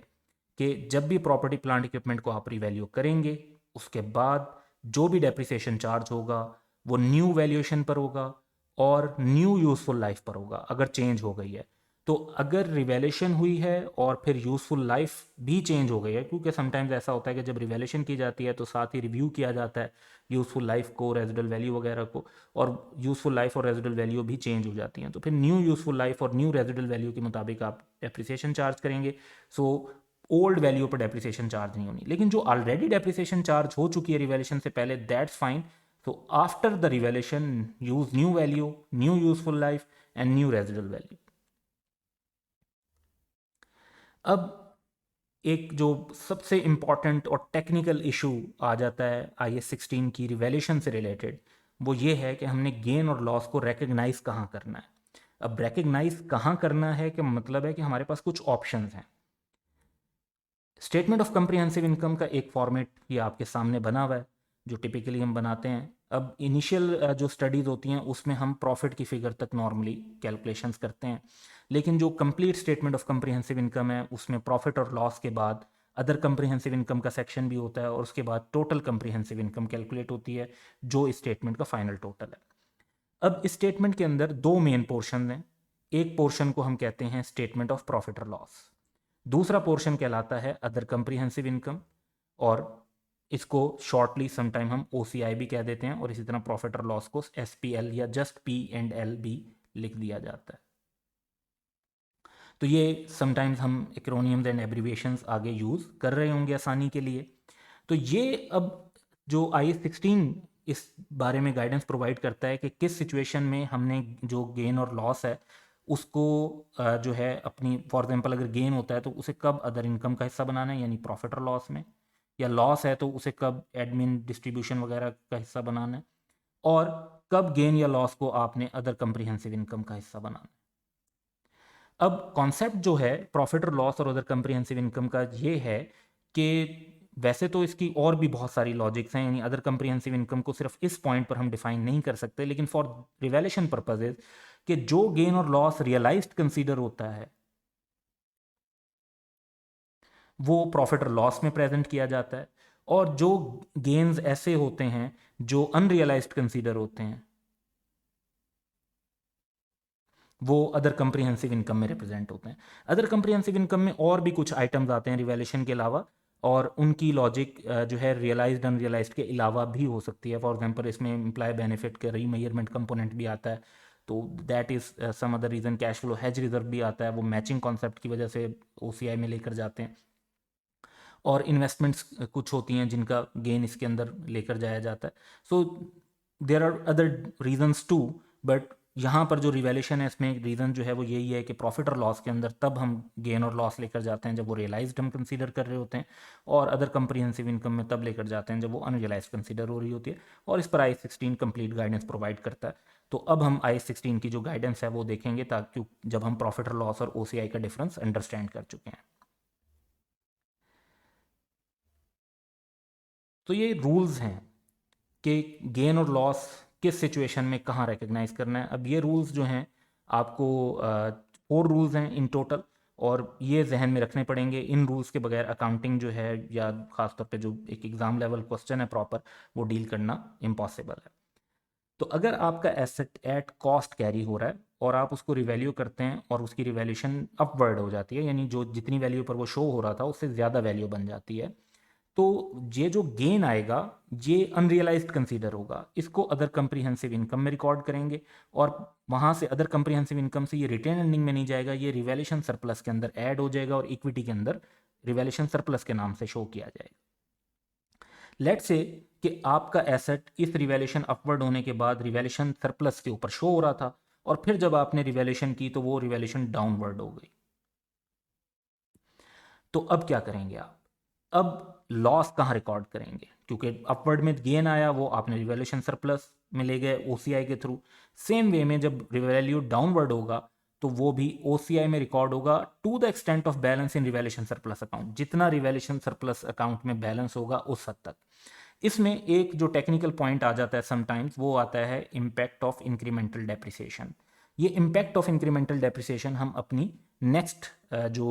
कि जब भी प्रॉपर्टी प्लांट इक्विपमेंट को आप रिवैल्यू करेंगे उसके बाद जो भी डेप्रिसिएशन चार्ज होगा वो न्यू वैल्यूएशन पर होगा और न्यू यूजफुल लाइफ पर होगा अगर चेंज हो गई है। तो अगर रिवैल्यूएशन हुई है और फिर यूजफुल लाइफ भी चेंज हो गई है, क्योंकि समटाइम्स ऐसा होता है कि जब रिवैल्यूएशन की जाती है तो साथ ही रिव्यू किया जाता है यूजफुल लाइफ को, रेजिडुअल वैल्यू वगैरह को, और यूजफुल लाइफ और रेजिडुअल वैल्यू भी चेंज हो जाती हैं, तो फिर न्यू यूजफुल लाइफ और न्यू रेजिडुअल वैल्यू के मुताबिक आप डेप्रिसिएशन चार्ज करेंगे। सो ओल्ड वैल्यू पर डेप्रिसिएशन चार्ज नहीं होनी, लेकिन जो ऑलरेडी डेप्रिसिएशन चार्ज हो चुकी है रिवैल्यूएशन से पहले, दैट्स फाइन। तो after the revaluation use new value, new useful life and new residual value. अब एक जो सबसे इम्पॉर्टेंट और टेक्निकल इशू आ जाता है IAS 16 की रिवैल्यूएशन से रिलेटेड, वो ये है कि हमने गेन और लॉस को रिकग्नाइज कहाँ करना है। अब रिकग्नाइज कहाँ करना है कि मतलब है कि हमारे पास कुछ ऑप्शंस हैं। स्टेटमेंट ऑफ कंप्रिहेंसिव इनकम का एक फॉर्मेट ये आपके सामने बना हुआ है जो टिपिकली हम बनाते हैं। अब इनिशियल जो स्टडीज़ होती हैं उसमें हम प्रॉफिट की फिगर तक नॉर्मली कैलकुलेशंस करते हैं, लेकिन जो complete statement of comprehensive income है उसमें प्रॉफिट और लॉस के बाद अदर कंप्रिहेंसिव इनकम का सेक्शन भी होता है और उसके बाद टोटल कंप्रिहेंसिव इनकम कैलकुलेट होती है जो इस स्टेटमेंट का फाइनल टोटल है। अब इस स्टेटमेंट के अंदर दो मेन पोर्शन हैं। एक पोर्शन को हम कहते हैं स्टेटमेंट ऑफ प्रॉफिट और लॉस, दूसरा पोर्शन कहलाता है अदर कंप्रिहेंसिव इनकम, और इसको शॉर्टली समटाइम हम OCI भी कह देते हैं, और इसी तरह प्रॉफिट और लॉस को SPL या जस्ट P&L भी लिख दिया जाता है। तो ये समटाइम्स हम एक्रोनियम्स एंड एब्रीविएशंस आगे यूज़ कर रहे होंगे आसानी के लिए। तो ये अब जो IAS 16 इस बारे में गाइडेंस प्रोवाइड करता है कि किस सिचुएशन में हमने जो गेन और लॉस है उसको जो है अपनी, फॉर एग्जांपल अगर गेन होता है तो उसे कब अदर इनकम का हिस्सा बनाना है यानी प्रॉफिट और लॉस में, या लॉस है तो उसे कब एडमिन डिस्ट्रीब्यूशन वगैरह का हिस्सा बनाना है, और कब गेन या लॉस को आपने अदर कंप्रिहेंसिव इनकम का हिस्सा बनाना है। अब कॉन्सेप्ट जो है प्रॉफिट और लॉस और अदर कंप्रिहेंसिव इनकम का ये है कि वैसे तो इसकी और भी बहुत सारी लॉजिक्स हैं, यानी अदर कंप्रिहेंसिव इनकम को सिर्फ इस पॉइंट पर हम डिफाइन नहीं कर सकते, लेकिन फॉर रिवैल्यूएशन पर्पजेज कि जो गेन और लॉस रियलाइज्ड कंसीडर होता है वो प्रॉफिट और लॉस में प्रेजेंट किया जाता है, और जो गेन्स ऐसे होते हैं जो अनरियलाइज्ड कंसीडर होते हैं वो अदर कंप्रिहेंसिव इनकम में रिप्रेजेंट होते हैं। अदर कंप्रिहेंसिव इनकम में और भी कुछ आइटम्स आते हैं रिवैल्यूएशन के अलावा, और उनकी लॉजिक जो है रियलाइज्ड अनरियलाइज्ड के अलावा भी हो सकती है। फॉर एग्जांपल इसमें एम्प्लॉय बेनिफिट का रीमेजरमेंट कंपोनेंट भी आता है, तो that is some other reason. Cash flow hedge reserve भी आता है, वो मैचिंग कॉन्सेप्ट की वजह से OCI में लेकर जाते हैं, और इन्वेस्टमेंट्स कुछ होती हैं जिनका गेन इसके अंदर लेकर जाया जाता है। So there are other reasons too, but यहाँ पर जो रिवैल्यूएशन है इसमें रीज़न जो है वो यही है कि प्रॉफिट और लॉस के अंदर तब हम गेन और लॉस लेकर जाते हैं जब वो रियलाइज्ड हम कंसीडर कर रहे होते हैं, और अदर कंप्रिहेंसिव इनकम में तब लेकर जाते हैं जब वो अनरियलाइज्ड कंसीडर हो रही होती है। और इस पर IAS 16 कंप्लीट गाइडेंस प्रोवाइड करता है। तो अब हम IAS 16 की जो गाइडेंस है वो देखेंगे, ताकि जब हम प्रॉफिट और लॉस और OCI का डिफरेंस अंडरस्टैंड कर चुके हैं। तो ये रूल्स हैं कि गेन और लॉस किस सिचुएशन में कहाँ रिकग्नाइज करना है। अब ये रूल्स जो हैं आपको 4 रूल्स हैं इन टोटल, और ये जहन में रखने पड़ेंगे। इन रूल्स के बगैर अकाउंटिंग जो है या ख़ासतौर पे जो एक एग्ज़ाम लेवल क्वेश्चन है प्रॉपर, वो डील करना इम्पॉसिबल है। तो अगर आपका एसेट एट कॉस्ट कैरी हो रहा है और आप उसको रिवैल्यू करते हैं और उसकी रिवैल्यूशन अपवर्ड हो जाती है, यानी जो जितनी वैल्यू पर वो शो हो रहा था उससे ज़्यादा वैल्यू बन जाती है, तो ये जो गेन आएगा ये अनरियलाइज्ड कंसीडर होगा। इसको अदर कंप्रीहेंसिव इनकम में रिकॉर्ड करेंगे और वहाँ से अदर कंप्रीहेंसिव इनकम से ये रिटेन अर्निंग में नहीं जाएगा, ये रिवैल्यूशन सरप्लस के अंदर ऐड हो जाएगा और इक्विटी के अंदर रिवैल्यूशन सरप्लस के नाम से शो किया जाएगा। लेट्स से कि आपका एसेट इस रिवैल्यूशन अपवर्ड होने के बाद रिवैल्यूशन सरप्लस के ऊपर शो हो रहा था और फिर जब आपने रिवैल्यूशन की तो वो रिवैल्यूशन डाउनवर्ड हो गई। तो अब क्या करेंगे आप? अब लॉस कहाँ रिकॉर्ड करेंगे? क्योंकि अपवर्ड में गेन आया वो आपने रिवैल्यूशन सरप्लस में ले गए ओसीआई के थ्रू। सेम वे में जब रिवैल्यू डाउनवर्ड होगा तो वो भी ओसीआई में रिकॉर्ड होगा to the extent of balance in revaluation surplus account. जितना रिवैल्यूशन सरप्लस अकाउंट में बैलेंस होगा उस हद तक। इसमें एक जो टेक्निकल पॉइंट आ जाता है समटाइम्स, वो आता है इम्पैक्ट ऑफ इंक्रीमेंटल डेप्रिसिएशन। ये इम्पैक्ट ऑफ इंक्रीमेंटल डेप्रिसिएशन हम अपनी नेक्स्ट जो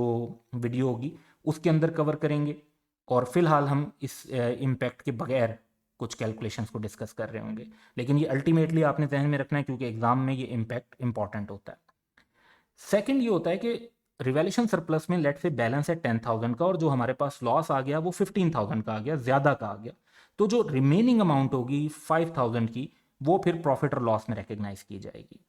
वीडियो होगी उसके अंदर कवर करेंगे, और फिलहाल हम इस इम्पैक्ट के बगैर कुछ कैलकुलेशंस को डिस्कस कर रहे होंगे। लेकिन ये अल्टीमेटली आपने जहन में रखना है क्योंकि एग्जाम में ये इम्पैक्ट इंपॉर्टेंट होता है। सेकंड ये होता है कि रिवैल्यूशन सरप्लस में लेट से बैलेंस है 10,000 का और जो हमारे पास लॉस आ गया वो 15,000 का आ गया, ज़्यादा का आ गया। तो जो रिमेनिंग अमाउंट होगी 5,000 की, वो फिर प्रॉफिट और लॉस में रिकग्नाइज की जाएगी,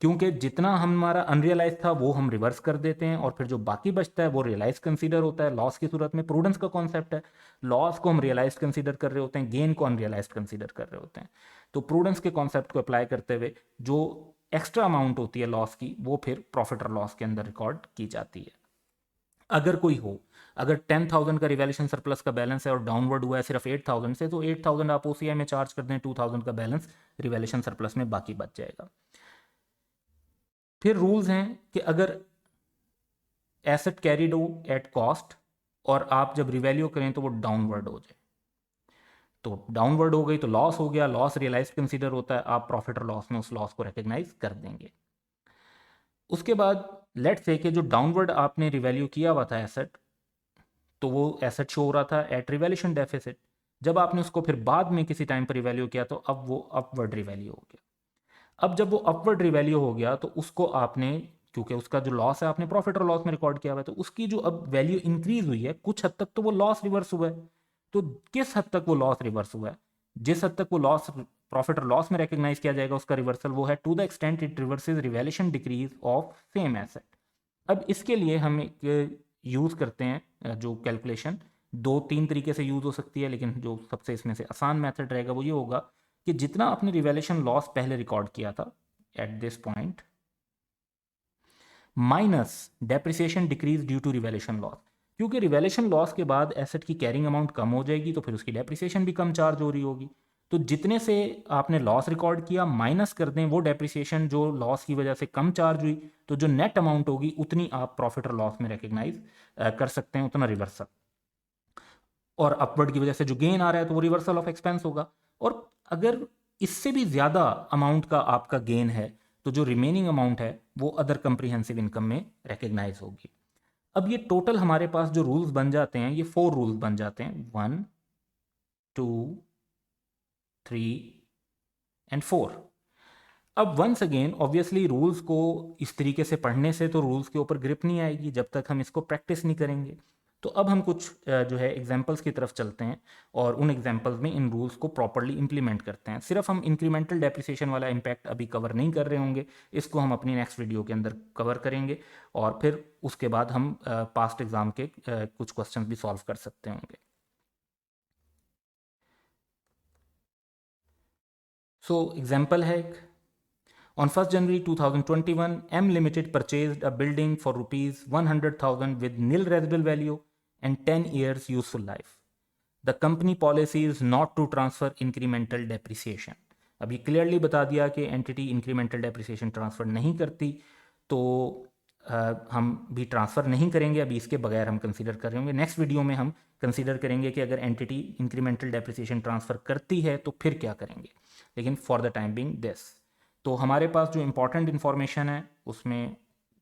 क्योंकि जितना हमारा अनरियलाइज था वो हम रिवर्स कर देते हैं और फिर जो बाकी बचता है वो रियलाइज कंसीडर होता है लॉस की सूरत में। प्रूडेंस का कॉन्सेप्ट है, लॉस को हम रियलाइज कंसीडर कर रहे होते हैं, गेन को अनरियलाइज कंसीडर कर रहे होते हैं। तो प्रूडेंस के कॉन्सेप्ट को अप्लाई करते हुए जो एक्स्ट्रा अमाउंट होती है लॉस की वो फिर प्रॉफिट और लॉस के अंदर रिकॉर्ड की जाती है। अगर कोई हो, अगर 10,000 का रिवैल्यूशन सरप्लस का बैलेंस है और डाउनवर्ड हुआ है सिर्फ 8,000 से, तो 8,000 आप ओसीआई में चार्ज कर दें, 2,000 का बैलेंस रिवैल्यूशन सरप्लस में बाकी बच जाएगा। फिर रूल्स हैं कि अगर एसेट कैरीड हो एट कॉस्ट और आप जब रिवैल्यू करें तो वो डाउनवर्ड हो जाए, तो डाउनवर्ड हो गई तो लॉस हो गया, लॉस रियलाइज कंसीडर होता है, आप प्रॉफिट और लॉस में उस लॉस को रिकग्नाइज कर देंगे। उसके बाद लेट्स से कि जो डाउनवर्ड आपने रिवैल्यू किया हुआ था एसेट, तो वो एसेट शो हो रहा था एट रिवैल्यूशन डेफिसिट। जब आपने उसको फिर बाद में किसी टाइम पर रिवैल्यू किया तो अब वो अपवर्ड रिवैल्यू हो गया। अब जब वो अपवर्ड रिवैल्यू हो गया तो उसको आपने, क्योंकि उसका जो लॉस है आपने प्रॉफिट और लॉस में रिकॉर्ड किया हुआ है, तो उसकी जो अब वैल्यू इंक्रीज हुई है कुछ हद तक तो वो लॉस रिवर्स हुआ है। तो किस हद तक वो लॉस रिवर्स हुआ है? जिस हद तक वो लॉस प्रॉफिट और लॉस में रिकग्नाइज किया जाएगा उसका रिवर्सल वो है to the extent it reverses revaluation decrease of same asset. अब इसके लिए हम एक यूज़ करते हैं जो कैलकुलेशन 2-3 तरीके से यूज़ हो सकती है, लेकिन जो सबसे इसमें से आसान मेथड रहेगा वो ये होगा कि जितना आपने रिवैल्यूशन लॉस पहले रिकॉर्ड किया था at this point minus depreciation decrease due to revaluation loss. क्योंकि रिवैल्यूशन लॉस के बाद एसेट की कैरिंग अमाउंट कम हो जाएगी तो फिर उसकी डेप्रिसिएशन भी कम चार्ज हो रही होगी। तो जितने से आपने लॉस रिकॉर्ड किया माइनस कर दें वो डेप्रिसिएशन जो लॉस की वजह से कम चार्ज हुई, तो जो नेट अमाउंट होगी उतनी आप प्रॉफिट और लॉस में रिकग्नाइज कर सकते हैं, उतना रिवर्सल। और अपवर्ड की वजह से जो गेन आ रहा है तो वो रिवर्सल ऑफ एक्सपेंस होगा। और अगर इससे भी ज़्यादा अमाउंट का आपका गेन है तो जो रिमेनिंग अमाउंट है वो अदर कंप्रीहेंसिव इनकम में रिकग्नाइज होगी। अब ये टोटल हमारे पास जो रूल्स बन जाते हैं ये 4 रूल्स बन जाते हैं, 1 2 3 एंड 4। अब वंस अगेन ऑब्वियसली रूल्स को इस तरीके से पढ़ने से तो रूल्स के ऊपर ग्रिप नहीं आएगी जब तक हम इसको प्रैक्टिस नहीं करेंगे। तो अब हम कुछ जो है एग्जांपल्स की तरफ चलते हैं और उन एग्जांपल्स में इन रूल्स को प्रॉपर्ली इंप्लीमेंट करते हैं। सिर्फ हम इंक्रीमेंटल डेप्रिसिएशन वाला इम्पैक्ट अभी कवर नहीं कर रहे होंगे, इसको हम अपनी नेक्स्ट वीडियो के अंदर कवर करेंगे और फिर उसके बाद हम पास्ट एग्जाम के कुछ क्वेश्चन भी सॉल्व कर सकते होंगे। सो एग्जाम्पल है On 1st January 2021, M Limited purchased a building for rupees 100,000 with nil residual value and 10 years useful life. The company policy is not to transfer incremental depreciation. अभी क्लियरली बता दिया कि एंटिटी इंक्रीमेंटल डेप्रिसिएशन ट्रांसफर नहीं करती। तो हम भी ट्रांसफ़र नहीं करेंगे, अभी इसके बगैर हम कंसीडर कर रहे होंगे। नेक्स्ट वीडियो में हम कंसीडर करेंगे कि अगर एंटिटी इंक्रीमेंटल डेप्रिसिएशन ट्रांसफ़र करती है तो फिर क्या करेंगे, लेकिन for the time being this. तो हमारे पास जो इंपॉर्टेंट इन्फॉर्मेशन है उसमें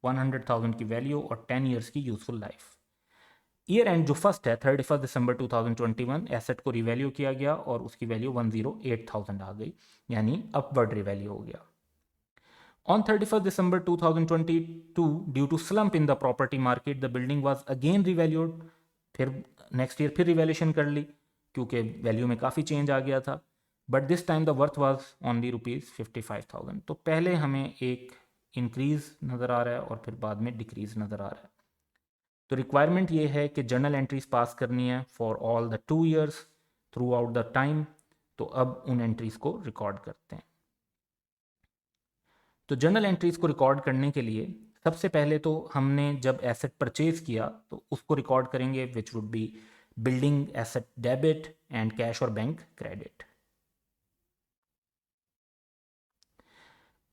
100,000 की वैल्यू और 10 ईयर्स की यूजफुल लाइफ। ईयर एंड जो फर्स्ट है 31 दिसंबर 2021, एसेट को रिवैल्यू किया गया और उसकी वैल्यू 108,000 आ गई, यानी अपवर्ड रिवैल्यू हो गया। On 31st December 2022, due to slump in the property market, the building was again revalued. फिर नेक्स्ट ईयर फिर रिवैल्यूएशन कर ली क्योंकि वैल्यू में काफ़ी चेंज आ गया था, but this time the worth was only ₹55,000। तो पहले हमें एक इंक्रीज नज़र आ रहा है और फिर बाद में डिक्रीज नज़र आ रहा है। तो रिक्वायरमेंट ये है कि जर्नल एंट्रीज पास करनी है for all the 2 years through out the time. तो अब उन एंट्रीज को रिकॉर्ड करते हैं। तो जर्नल एंट्रीज को रिकॉर्ड करने के लिए सबसे पहले तो हमने जब एसेट परचेज किया तो उसको रिकॉर्ड करेंगे, which would be building asset debit and cash और बैंक क्रेडिट।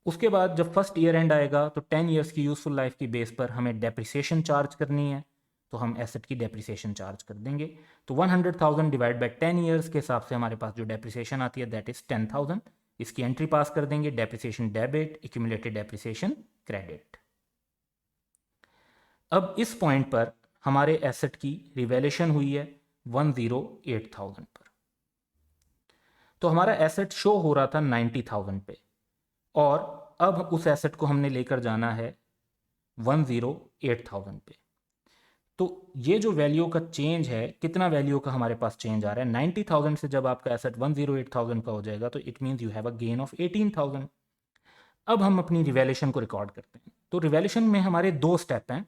उसके बाद जब फर्स्ट ईयर एंड आएगा तो 10 ईयर्स की यूजफुल लाइफ की बेस पर हमें डेप्रिसिएशन चार्ज करनी है, तो हम एसेट की डेप्रिसिएशन चार्ज कर देंगे। तो 100,000 डिवाइड बाय 10 ईयर्स के हिसाब से हमारे पास जो डेप्रिसिएशन आती है दैट इज 10,000। इसकी एंट्री पास कर देंगे, depreciation debit, accumulated depreciation credit. अब इस पॉइंट पर हमारे एसेट की रिवैल्यूएशन हुई है 108,000 पर। तो हमारा एसेट शो हो रहा था 90,000 पे और अब उस एसेट को हमने लेकर जाना है 108,000 पे। तो ये जो वैल्यू का चेंज है, कितना वैल्यू का हमारे पास चेंज आ रहा है, 90,000 से जब आपका एसेट 108,000 का हो जाएगा तो it means you have a gain of 18,000। अब हम अपनी रिवैल्यूएशन को रिकॉर्ड करते हैं। तो रिवैल्यूएशन में हमारे दो स्टेप हैं।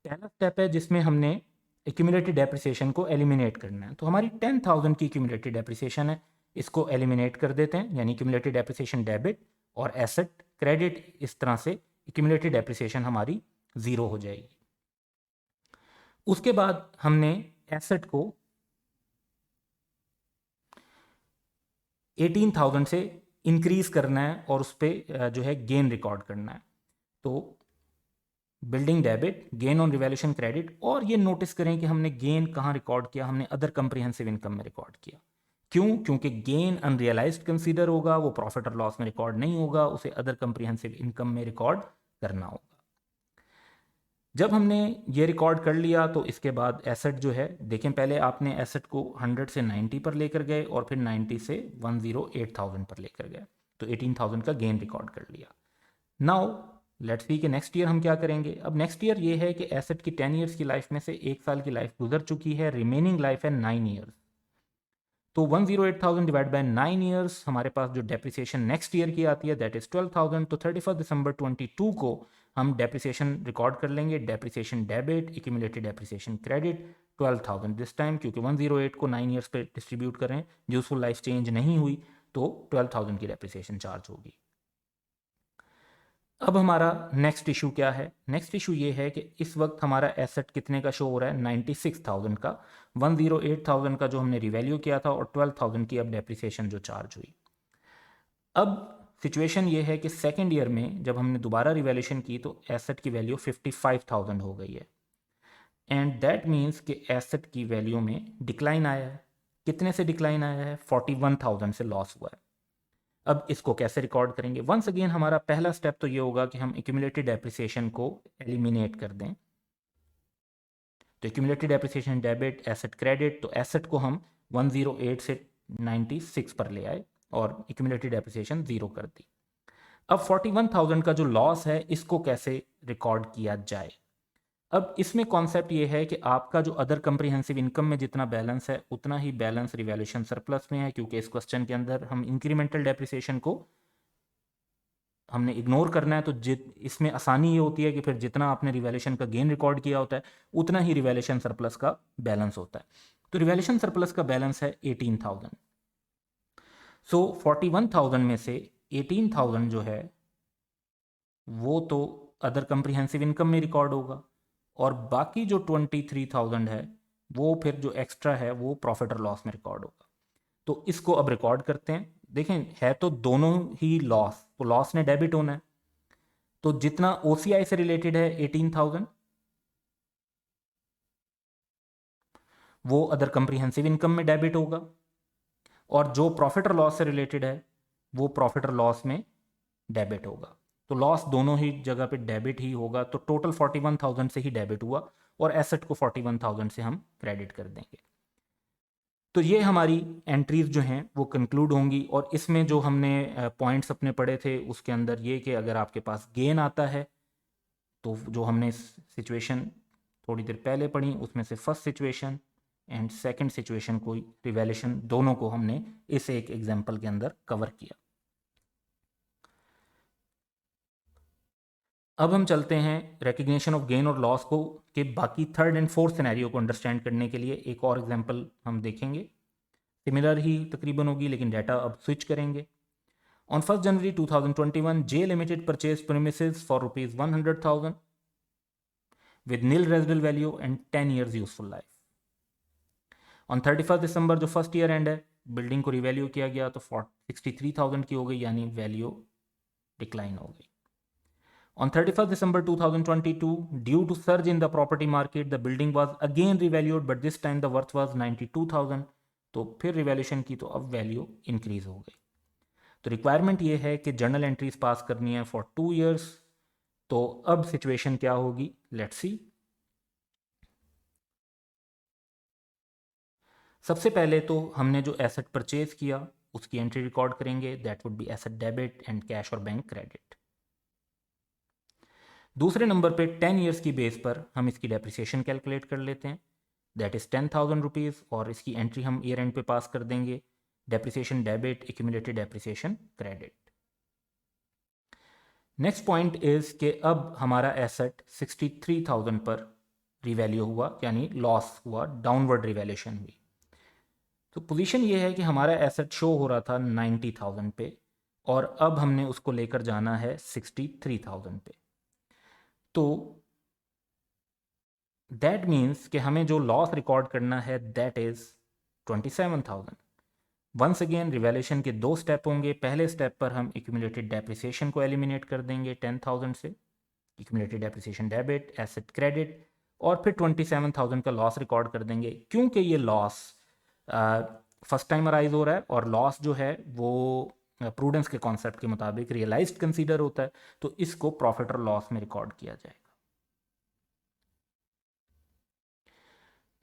पहला स्टेप है जिसमें हमने एक्यूमुलेटेड डेप्रिसिएशन को एलिमिनेट करना है। तो हमारी 10,000 की एक्यूमुलेटेड डेप्रिसिएशन है, इसको एलिमिनेट कर देते हैं, यानी एक्यूमुलेटेड डेप्रिसिएशन डेबिट और एसेट क्रेडिट, इस तरह से एक्यूमुलेटेड डेप्रिसिएशन हमारी ज़ीरो हो जाएगी। उसके बाद हमने एसेट को 18,000 से इंक्रीज करना है और उस पर जो है गेन रिकॉर्ड करना है। तो building debit, gain on revaluation credit, और ये नोटिस करें कि हमने गेन कहाँ रिकॉर्ड किया, हमने अदर कंप्रिहेंसिव इनकम में रिकॉर्ड किया। क्यों? क्योंकि गेन अनरियलाइज्ड कंसीडर होगा, वो प्रॉफिट और लॉस में रिकॉर्ड नहीं होगा, उसे अदर कंप्रिहेंसिव इनकम में रिकॉर्ड करना होगा। जब हमने ये रिकॉर्ड कर लिया तो इसके बाद एसेट जो है, देखें पहले आपने एसेट को 100 से 90 पर लेकर गए और फिर 90 से 108,000 पर लेकर गए, तो 18,000 का गेन रिकॉर्ड कर लिया। नाउ लेट्स सी कि नेक्स्ट ईयर हम क्या करेंगे। अब नेक्स्ट ईयर ये है कि एसेट की 10 ईयर्स की लाइफ में से 1 साल की लाइफ गुजर चुकी है, रिमेनिंग लाइफ है 9 ईयर्स। तो 108,000 डिवाइड बाय 9 ईयर्स, हमारे पास जो डेप्रिसिएशन नेक्स्ट ईयर की आती है दैट इज 12,000। तो 31 दिसंबर 22 को हम डेप्रिसिएशन रिकॉर्ड कर लेंगे, depreciation debit, accumulated depreciation credit 12,000 this time, क्योंकि 108 को 9 ईयर्स पे डिस्ट्रीब्यूट करें, यूजफुल लाइफ चेंज नहीं हुई, तो 12,000 की डेप्रिसिएशन चार्ज होगी। अब हमारा नेक्स्ट इशू क्या है? नेक्स्ट इशू ये है कि इस वक्त हमारा एसेट कितने का शो हो रहा है, 96,000 का। 108,000 का जो हमने रिवैल्यू किया था और 12,000 की अब डेप्रिसिएशन जो चार्ज हुई। अब सिचुएशन ये है कि सेकेंड ईयर में जब हमने दोबारा रिवैल्यूएशन की तो एसेट की वैल्यू 55,000 हो गई है, एंड दैट मीन्स कि एसेट की वैल्यू में डिक्लाइन आया है। कितने से डिक्लाइन आया है? 41,000 से लॉस हुआ है। अब इसको कैसे रिकॉर्ड करेंगे? वंस अगेन हमारा पहला स्टेप तो ये होगा कि हम एक्यूमुलेटेड डेप्रिसिएशन को एलिमिनेट कर दें। तो accumulated depreciation debit, asset credit, तो एसेट को हम 108 से 96 पर ले आए और एक्यूमुलेटेड डेप्रिसिएशन ज़ीरो कर दी। अब 41,000 का जो लॉस है इसको कैसे रिकॉर्ड किया जाए? अब इसमें कॉन्सेप्ट ये है कि आपका जो अदर कंप्रिहेंसिव इनकम में जितना बैलेंस है उतना ही बैलेंस रिवैल्यूएशन सरप्लस में है, क्योंकि इस क्वेश्चन के अंदर हम इंक्रीमेंटल डेप्रिसिएशन को हमने इग्नोर करना है। तो इसमें आसानी ये होती है कि फिर जितना आपने रिवैल्यूएशन का गेन रिकॉर्ड किया होता है उतना ही रिवैल्यूएशन सरप्लस का बैलेंस होता है। तो रिवैल्यूएशन सरप्लस का बैलेंस है 18,000। सो 41,000 में से 18,000 जो है वो तो अदर कंप्रिहेंसिव इनकम में रिकॉर्ड होगा, और बाकी जो 23,000 है वो फिर जो एक्स्ट्रा है वो प्रॉफिट और लॉस में रिकॉर्ड होगा। तो इसको अब रिकॉर्ड करते हैं। देखें है तो दोनों ही लॉस, तो लॉस ने डेबिट होना है, तो जितना OCI से रिलेटेड है 18,000 वो अदर कंप्रीहेंसिव इनकम में डेबिट होगा, और जो प्रॉफिट और लॉस से रिलेटेड है वो प्रॉफिट और लॉस में डेबिट होगा। तो लॉस दोनों ही जगह पे डेबिट ही होगा। तो टोटल 41,000 से ही डेबिट हुआ और एसेट को 41,000 से हम क्रेडिट कर देंगे। तो ये हमारी एंट्रीज जो हैं वो कंक्लूड होंगी। और इसमें जो हमने पॉइंट्स अपने पढ़े थे उसके अंदर ये कि अगर आपके पास गेन आता है तो जो हमने सिचुएशन थोड़ी देर पहले पढ़ी उसमें से first situation and second situation को रिवैल्यूएशन दोनों को हमने इस एक एग्जांपल के अंदर कवर किया। अब हम चलते हैं रिकग्निशन ऑफ गेन और लॉस को के बाकी थर्ड एंड फोर्थ सिनेरियो को अंडरस्टैंड करने के लिए एक और एग्जांपल हम देखेंगे। सिमिलर ही तकरीबन होगी लेकिन डाटा अब स्विच करेंगे। On 1 January 2021 J Limited purchase premises for ₹100,000 with nil residual value and 10 years useful life. On 31 दिसंबर जो फर्स्ट ईयर एंड है बिल्डिंग को रिवैल्यू किया गया तो 63,000 की हो गई, यानी वैल्यू डिक्लाइन हो गई। On 31st December 2022, due to surge in the property market, the building was again revalued, but this time the worth was 92,000. तो फिर रिवैल्यूएशन की तो अब वैल्यू इंक्रीज हो गई। तो रिक्वायरमेंट ये है कि जर्नल एंट्रीज पास करनी है फॉर 2 years। तो अब सिचुएशन क्या होगी, लेट्स सी। सबसे पहले तो हमने जो एसेट परचेज किया उसकी एंट्री रिकॉर्ड करेंगे, that would be asset debit and cash और बैंक क्रेडिट। दूसरे नंबर पे 10 ईयर्स की बेस पर हम इसकी डेप्रिसिएशन कैलकुलेट कर लेते हैं, दैट इज़ 10,000 रुपीज़, और इसकी एंट्री हम ईयर एंड पे पास कर देंगे, depreciation debit accumulated depreciation credit. Next point is कि अब हमारा एसेट 63,000 पर रिवैल्यू हुआ, यानी लॉस हुआ, डाउनवर्ड रिवैल्यूएशन हुई। तो पोजीशन ये है कि हमारा एसेट शो हो रहा था 90,000 पे और अब हमने उसको लेकर जाना है 63,000 पे। तो दैट मीन्स कि हमें जो लॉस रिकॉर्ड करना है that is 27,000। Once again revaluation के 2 स्टेप होंगे। पहले स्टेप पर हम एक्यूमुलेटेड डेप्रिसिएशन को एलिमिनेट कर देंगे 10,000 से, accumulated depreciation debit asset credit, और फिर 27,000 का लॉस रिकॉर्ड कर देंगे। क्योंकि ये लॉस फर्स्ट टाइम अराइज हो रहा है और लॉस जो है वो प्रूडेंस के कॉन्सेप्ट के मुताबिक रियलाइज्ड कंसीडर होता है, तो इसको प्रॉफिट और लॉस में रिकॉर्ड किया जाएगा।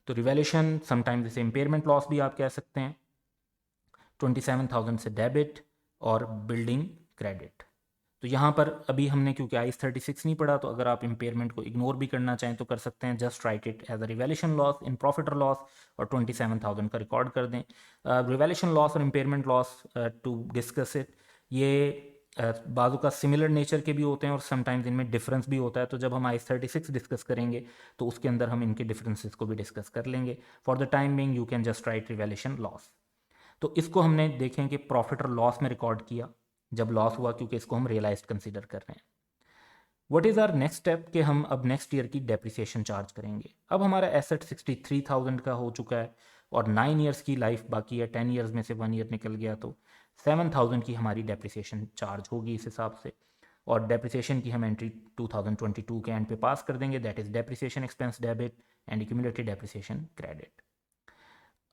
तो रिवैल्यूएशन समटाइम्स इसे इम्पेयरमेंट लॉस भी आप कह सकते हैं। 27,000 से डेबिट और बिल्डिंग क्रेडिट। तो यहाँ पर अभी हमने क्योंकि IAS 36 नहीं पढ़ा, तो अगर आप इम्पेयरमेंट को इग्नोर भी करना चाहें तो कर सकते हैं, just write it as a revaluation loss in profit और लॉस और 27,000 का रिकॉर्ड कर दें। रिवैल्यूएशन लॉस और impairment loss to discuss it, ये बाजू का सिमिलर नेचर के भी होते हैं और समटाइम्स इनमें डिफरेंस भी होता है। तो जब हम IAS 36 डिस्कस करेंगे तो उसके अंदर हम इनके डिफरेंसेस को भी डिस्कस कर लेंगे। For the time being you can just right revaluation loss. तो इसको हमने देखें कि प्रॉफिट और लॉस में रिकॉर्ड किया जब लॉस हुआ, क्योंकि इसको हम रियलाइज्ड कंसीडर कर रहे हैं। What is our next step कि हम अब नेक्स्ट ईयर की डेप्रिसिएशन चार्ज करेंगे। अब हमारा एसेट 63,000 का हो चुका है और 9 ईयर्स की लाइफ बाकी है, 10 ईयर्स में से 1 ईयर निकल गया, तो 7,000 की हमारी डेप्रिसिएशन चार्ज होगी इस हिसाब से। और डेप्रिसिएशन की हम एंट्री 2022 के एंड पे पास कर देंगे, that is depreciation expense debit and accumulated depreciation credit.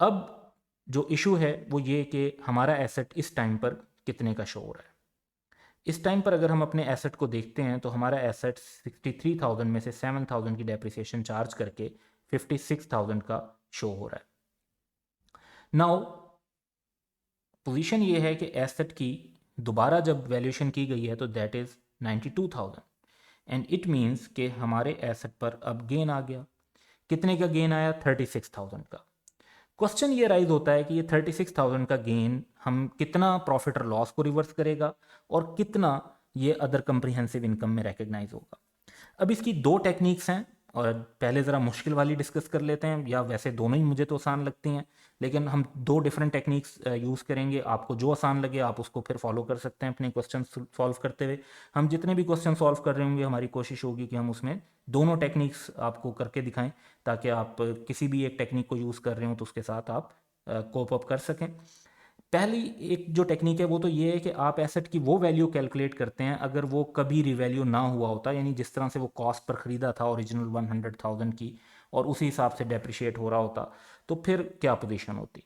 अब जो इशू है वो ये कि हमारा एसेट इस टाइम पर कितने का शो हो रहा है। इस टाइम पर अगर हम अपने एसेट को देखते हैं तो हमारा एसेट 63,000 में से 7,000 की डेप्रिसिएशन चार्ज करके 56,000 का शो हो रहा है। नाउ पोजीशन ये है कि एसेट की दोबारा जब वैल्यूएशन की गई है तो that is 92,000 and it means कि हमारे एसेट पर अब गेन आ गया। कितने का गेन आया? 36,000 का। क्वेश्चन ये राइज होता है कि ये 36,000 का गेन हम कितना प्रॉफिट और लॉस को रिवर्स करेगा और कितना ये अदर कंप्रीहेंसिव इनकम में रिकग्नाइज होगा। अब इसकी 2 टेक्निक्स हैं और पहले ज़रा मुश्किल वाली डिस्कस कर लेते हैं, या वैसे दोनों ही मुझे तो आसान लगती हैं, लेकिन हम 2 डिफरेंट टेक्निक्स यूज़ करेंगे। आपको जो आसान लगे आप उसको फिर फॉलो कर सकते हैं अपने क्वेश्चन सॉल्व करते हुए। हम जितने भी क्वेश्चन सॉल्व कर रहे होंगे हमारी कोशिश होगी कि हम उसमें दोनों टेक्निक्स आपको करके दिखाएं, ताकि आप किसी भी एक टेक्निक को यूज़ कर रहे हो तो उसके साथ आप कोप अप कर सकें। पहली एक जो टेक्निक है वो तो ये है कि आप एसेट की वो वैल्यू कैलकुलेट करते हैं अगर वो कभी रिवैल्यू ना हुआ होता, यानी जिस तरह से वो कॉस्ट पर ख़रीदा था ओरिजिनल 100,000 की और उसी हिसाब से डेप्रिशिएट हो रहा होता, तो फिर क्या पोजीशन होती?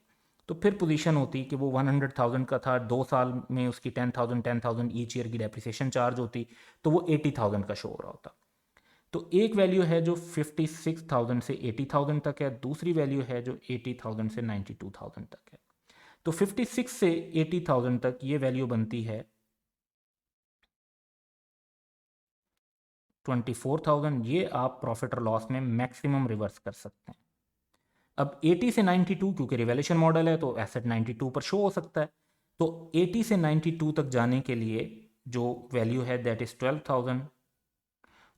तो फिर पोजीशन होती कि वो 100,000 का था, 2 साल में उसकी 10,000 ईच ईयर की डेप्रिसिएशन चार्ज होती, तो वो 80,000 का शो हो रहा होता। तो एक वैल्यू है जो 56,000 से 80,000 तक है, दूसरी वैल्यू है जो 80,000 से 92,000 तक है। तो 56 से 80,000 तक ये वैल्यू बनती है 24,000। ये आप प्रॉफिट और लॉस में मैक्सिमम रिवर्स कर सकते हैं। अब 80 से 92, क्योंकि रिवैल्यूएशन मॉडल है तो एसेट 92 पर शो हो सकता है, तो 80 से 92 तक जाने के लिए जो वैल्यू है दैट इज 12,000,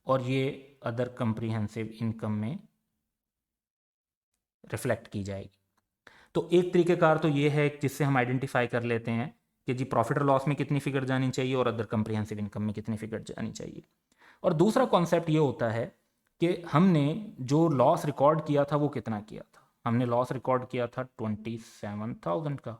और ये अदर कंप्रीहेंसिव इनकम में रिफ्लेक्ट की जाएगी। तो एक तरीक़ेकार तो ये है जिससे हम आइडेंटिफाई कर लेते हैं कि जी प्रॉफिट और लॉस में कितनी फिगर जानी चाहिए और अदर कंप्रीहेंसिव इनकम में कितनी फिगर जानी चाहिए। और दूसरा कॉन्सेप्ट ये होता है कि हमने जो लॉस रिकॉर्ड किया था वो कितना किया था। हमने लॉस रिकॉर्ड किया था 27,000 का।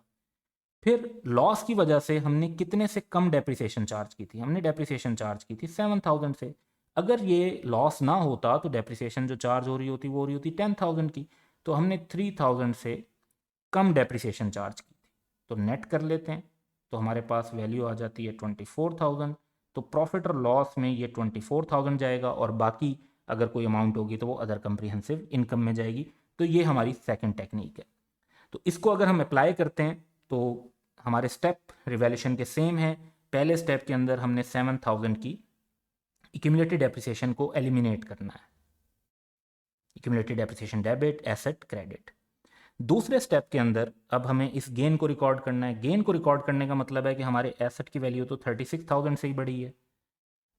फिर लॉस की वजह से हमने कितने से कम डेप्रिसिएशन चार्ज की थी? हमने डेप्रिसिएशन चार्ज की थी 7,000 से। अगर ये लॉस ना होता तो डेप्रिसिएशन जो चार्ज हो रही होती वो हो रही होती 10,000 की, तो हमने 3,000 से कम डेप्रिसिएशन चार्ज की थी। तो नेट कर लेते हैं तो हमारे पास वैल्यू आ जाती है 24,000। तो प्रॉफिट और लॉस में ये 24,000 जाएगा और बाकी अगर कोई अमाउंट होगी तो वो अदर कंप्रीहेंसिव इनकम में जाएगी। तो ये हमारी सेकंड टेक्निक है। तो इसको अगर हम अप्लाई करते हैं तो हमारे स्टेप रिवैल्यूएशन के सेम है। पहले स्टेप के अंदर हमने 7,000 की एक्यूमुलेटेड डेप्रिसिएशन को एलिमिनेट करना है, accumulated depreciation debit, asset credit. दूसरे स्टेप के अंदर अब हमें इस गेन को रिकॉर्ड करना है। गेन को रिकॉर्ड करने का मतलब है कि हमारे एसेट की वैल्यू तो 36,000 से ही बढ़ी है,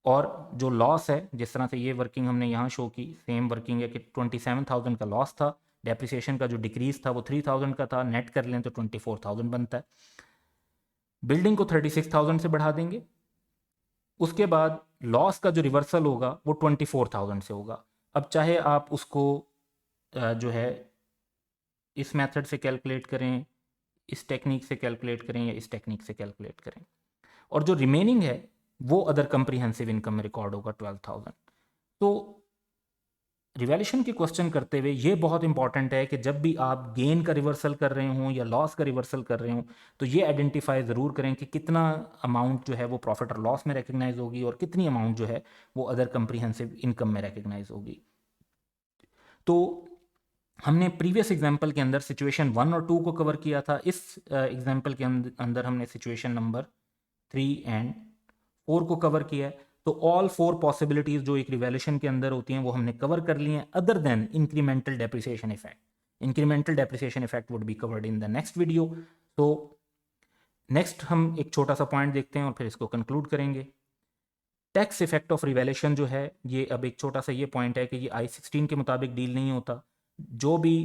और जो लॉस है जिस तरह से ये वर्किंग हमने यहाँ शो की, सेम वर्किंग है कि 27,000 का लॉस था, डेप्रिसिएशन का जो डिक्रीज था वो 3,000 का था, नेट कर लें तो 24,000 बनता है। बिल्डिंग को 36,000 से बढ़ा देंगे, उसके बाद लॉस का जो रिवर्सल होगा वो 24,000 से होगा। अब चाहे आप उसको जो है इस मेथड से कैलकुलेट करें, इस टेक्निक से कैलकुलेट करें या इस टेक्निक से कैलकुलेट करें, और जो रिमेनिंग है वो अदर कंप्रीहेंसिव इनकम में रिकॉर्ड होगा 12,000। तो रिवैल्यूएशन की क्वेश्चन करते हुए ये बहुत इंपॉर्टेंट है कि जब भी आप गेन का रिवर्सल कर रहे हों या लॉस का रिवर्सल कर रहे हों तो ये आइडेंटिफाई ज़रूर करें कि कितना अमाउंट जो है वो प्रॉफिट और लॉस में रिकग्नाइज होगी और कितनी अमाउंट जो है वो अदर कंप्रीहेंसिव इनकम में रिकग्नाइज होगी। तो हमने प्रीवियस एग्जाम्पल के अंदर सिचुएशन 1 और 2 को कवर किया था। इस एग्जाम्पल के अंदर हमने सिचुएशन नंबर 3 एंड 4 को कवर किया है। तो ऑल 4 पॉसिबिलिटीज जो एक रिवैल्यूएशन के अंदर होती हैं वो हमने कवर कर ली हैं, other than incremental depreciation effect. Incremental depreciation effect would be covered in the next video. तो नेक्स्ट हम एक छोटा सा पॉइंट देखते हैं और फिर इसको कंक्लूड करेंगे। टैक्स इफेक्ट ऑफ रिवैल्यूएशन जो है ये अब एक छोटा सा ये पॉइंट है कि ये I-16 के मुताबिक डील नहीं होता। जो भी